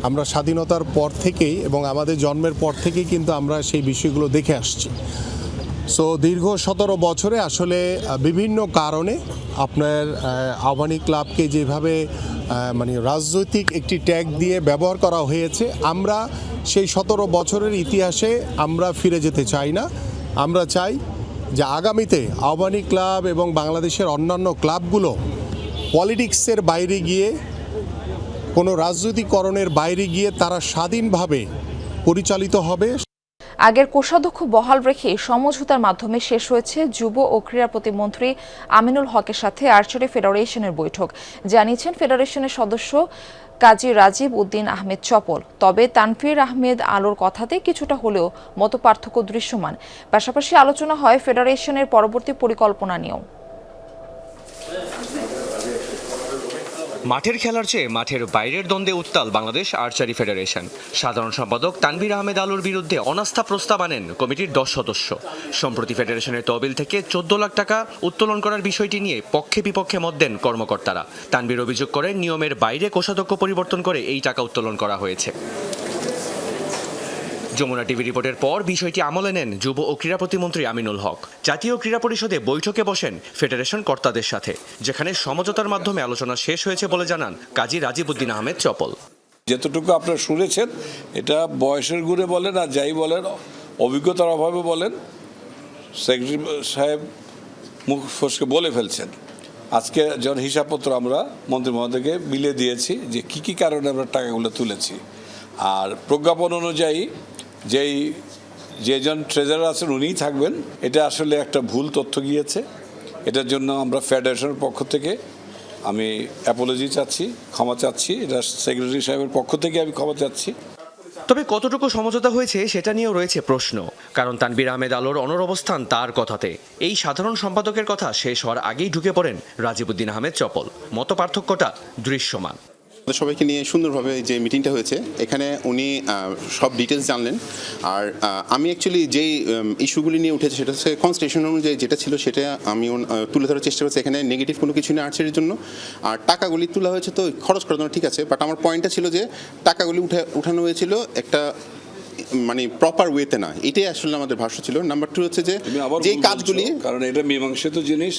আমরা স্বাধীনতার পর থেকেই এবং আমাদের জন্মের পর থেকেই কিন্তু আমরা সেই বিষয়গুলো দেখে আসছি। সো দীর্ঘ 17 বছরে আসলে বিভিন্ন কারণে আপনার আবাহনী ক্লাবকে যেভাবে মানে রাজনৈতিক একটি ট্যাগ দিয়ে ব্যবহার করা হয়েছে, আমরা সেই 17 বছরের ইতিহাসে আমরা ফিরে যেতে চাই না। আমরা চাই যে আগামীতে আবাহনী ক্লাব এবং বাংলাদেশের অন্যান্য ক্লাবগুলো পলিটিক্সের বাইরে গিয়ে, কোনো রাজনৈতিকরণের বাইরে গিয়ে তারা স্বাধীনভাবে পরিচালিত হবে। আগের কোষাধ্যক্ষ বহাল রেখে সমঝোতার মাধ্যমে শেষ হয়েছে যুব ও ক্রীড়া প্রতিমন্ত্রী আমিনুল হকের সাথে আর্চারি ফেডারেশনের বৈঠক, জানিয়েছেন ফেডারেশনের সদস্য কাজী রাজীব উদ্দিন আহমেদ চপল। তবে তানভীর আহমেদ আলোর কথাতে কিছুটা হলেও মতপার্থক্য দৃশ্যমান। পাশাপাশি আলোচনা হয় ফেডারেশনের পরবর্তী পরিকল্পনা নিয়েও। মাঠের খেলার চেয়ে মাঠের বাইরের দ্বন্দ্বে উত্তাল বাংলাদেশ আর্চারি ফেডারেশন। সাধারণ সম্পাদক তানভীর আহমেদ আলোর বিরুদ্ধে অনাস্থা প্রস্তাব আনেন কমিটির 10 সদস্য। সম্প্রতি ফেডারেশনের তহবিল থেকে 14 লাখ টাকা উত্তোলন করার বিষয়টি নিয়ে পক্ষে বিপক্ষে মত দেন কর্মকর্তারা। তানভীর অভিযোগ করেন, নিয়মের বাইরে কোষাধ্যক্ষ পরিবর্তন করে এই টাকা উত্তোলন করা হয়েছে। যমুনা টিভি রিপোর্টের পর বিষয়টি আমলে নেন যুব ও ক্রীড়া প্রতিমন্ত্রী আমিনুল হক। জাতীয় ক্রীড়া পরিষদে বৈঠকে বসেন ফেডারেশন কর্তাদের সাথে, যেখানে সমঝোতার মাধ্যমে আলোচনা শেষ হয়েছে বলে জানান কাজী রাজীব উদ্দিন আহমেদ চপল। যতটুকু আপনারা শুনেছেন, এটা বয়সের গুণে বলেন আর যাই বলেন, অভিজ্ঞতার অভাবে বলেন, সেক্রেটারি সাহেব মুখ ফসকে বলে ফেলছেন। আজকে যখন হিসাবপত্র আমরা মন্ত্রী মহোদয়কে বিলে দিয়েছি যে কী কী কারণে আমরা টাকাগুলো তুলেছি, আর প্রজ্ঞাপন অনুযায়ী যেজন ট্রেজারার আছেন উনিই থাকবেন। এটা আসলে একটা ভুল তথ্য গিয়েছে। এটার জন্য আমরা ফেডারেশনের পক্ষ থেকে আমি অ্যাপোলজি চাচ্ছি, ক্ষমা চাচ্ছি। এটা সেক্রেটারি সাহেবের পক্ষ থেকে আমি ক্ষমা চাচ্ছি। তবে কতটুকু সমঝোতা হয়েছে সেটা নিয়েও রয়েছে প্রশ্ন, কারণ তানভীর আহমেদ আলোর অনড় অবস্থান তার কথাতে। এই সাধারণ সম্পাদকের কথা শেষ হওয়ার আগেই ঢুকে পড়েন রাজীব উদ্দিন আহমেদ চপল। মত পার্থক্যটা দৃশ্যমান। সবাইকে নিয়ে সুন্দরভাবে যে মিটিংটা হয়েছে, এখানে উনি সব ডিটেলস জানলেন। আর আমি অ্যাকচুয়ালি যেই ইস্যুগুলি নিয়ে উঠেছে সেটা হচ্ছে কনস্টিটিউশন অনুযায়ী যেটা ছিল সেটা আমি তুলে ধরার চেষ্টা করছি। এখানে নেগেটিভ কোনো কিছু নেই আর্চারির জন্য। আর টাকাগুলি তোলা হয়েছে তো খরচ করার জন্য, ঠিক আছে, বাট আমার পয়েন্টটা ছিল যে টাকাগুলি উঠানো হয়েছিল একটা মানে প্রপার ওয়েতে না, এটাই আসলে আমাদের ভাষ্য ছিল। নাম্বার 2 হচ্ছে যে কাজগুলি, কারণ এটা মীমাংসিত জিনিস।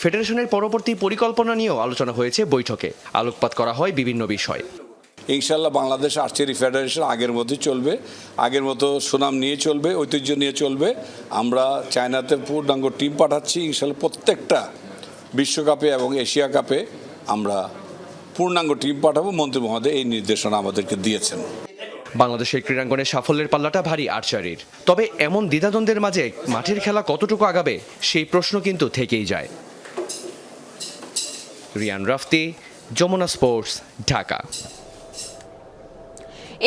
ফেডারেশনের পরবর্তী পরিকল্পনা নিয়েও আলোচনা হয়েছে বৈঠকে। আলোকপাত করা হয় বিভিন্ন বিষয়। ইনশাল্লাহ বাংলাদেশ আর্চারি ফেডারেশন আগের মতোই চলবে, আগের মতো সুনাম নিয়ে চলবে, ঐতিহ্য নিয়ে চলবে। আমরা চায়নাতে পূর্ণাঙ্গ টিম পাঠাচ্ছি। ইনশাল্লাহ প্রত্যেকটা বিশ্বকাপে এবং এশিয়া কাপে আমরা পূর্ণাঙ্গ টিম পাঠাবো। মন্ত্রী মহোদয় এই নির্দেশনা আমাদেরকে দিয়েছেন। বাংলাদেশের ক্রীড়াঙ্গনে সাফল্যের পাল্লাটা ভারী আর্চারির। তবে এমন দ্বিধাদ্বন্দ্বের মাঝে মাঠের খেলা কতটুকু আগাবে সেই প্রশ্ন কিন্তু থেকেই যায়। Rian Rafti, Jamuna sports, Dhaka.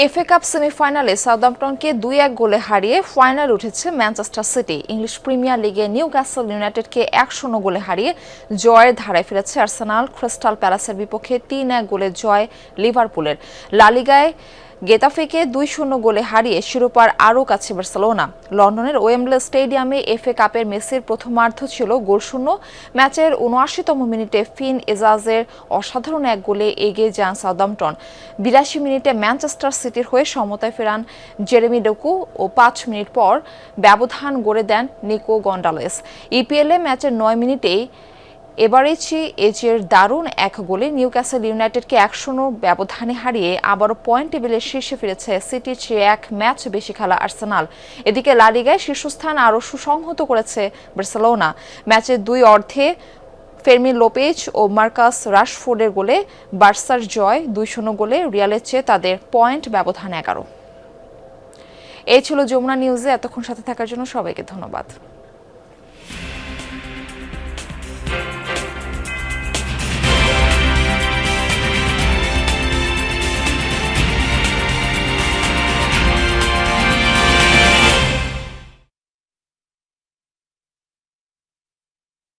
FA cup সেমিফাইনালে সাউদাম্পটনকে 2-1 গোলে হারিয়ে ফাইনাল উঠেছে ম্যানচেস্টার সিটি। ইংলিশ প্রিমিয়ার লিগে নিউক্যাসল ইউনাইটেডকে 1-0 গোলে হারিয়ে জয়ের ধারায় ফিরেছে আর্সেনাল। ক্রিস্টাল প্যালাসের বিপক্ষে 3-1 গোলে জয় লিভারপুলের। লা লিগায় গেতাফেকে 2-0 গোলে হারিয়ে শিরোপার আরও কাছে বার্সেলোনা। লন্ডনের ওয়েম্বলে স্টেডিয়ামে এফএ কাপের মেসির প্রথমার্ধ ছিল গোলশূন্য। ম্যাচের 79তম মিনিটে ফিন এজাজের অসাধারণ 1 গোলে এগিয়ে যান সাউদাম্পটন। 82 মিনিটে ম্যানচেস্টার সিটির হয়ে সমতায় ফেরান জেরেমি ডোকু ও 5 মিনিট পর ব্যবধান গড়ে দেন নিকো গন্ডালেস। ইপিএলে ম্যাচের 9 মিনিটেই এর দারুণ এক গোলে নিউক্যাসল ইউনাইটেডকে 1-0 ব্যবধানে হারিয়ে আবারও পয়েন্ট টেবিলের শীর্ষে ফিরেছে সিটির চেয়ে এক ম্যাচ বেশি খেলা আর্সেনাল। এদিকে লা লিগায় শীর্ষস্থান আরও সুসংহত করেছে বার্সেলোনা। ম্যাচের দুই অর্ধে ফেরমিন লোপেজ ও মার্কাস রাশফোর্ডের গোলে বার্সার জয়, 2-0 গোলে রিয়ালের চেয়ে তাদের পয়েন্ট ব্যবধান 11। এই ছিল যমুনা নিউজে। এতক্ষণ সাথে থাকার জন্য সবাইকে ধন্যবাদ।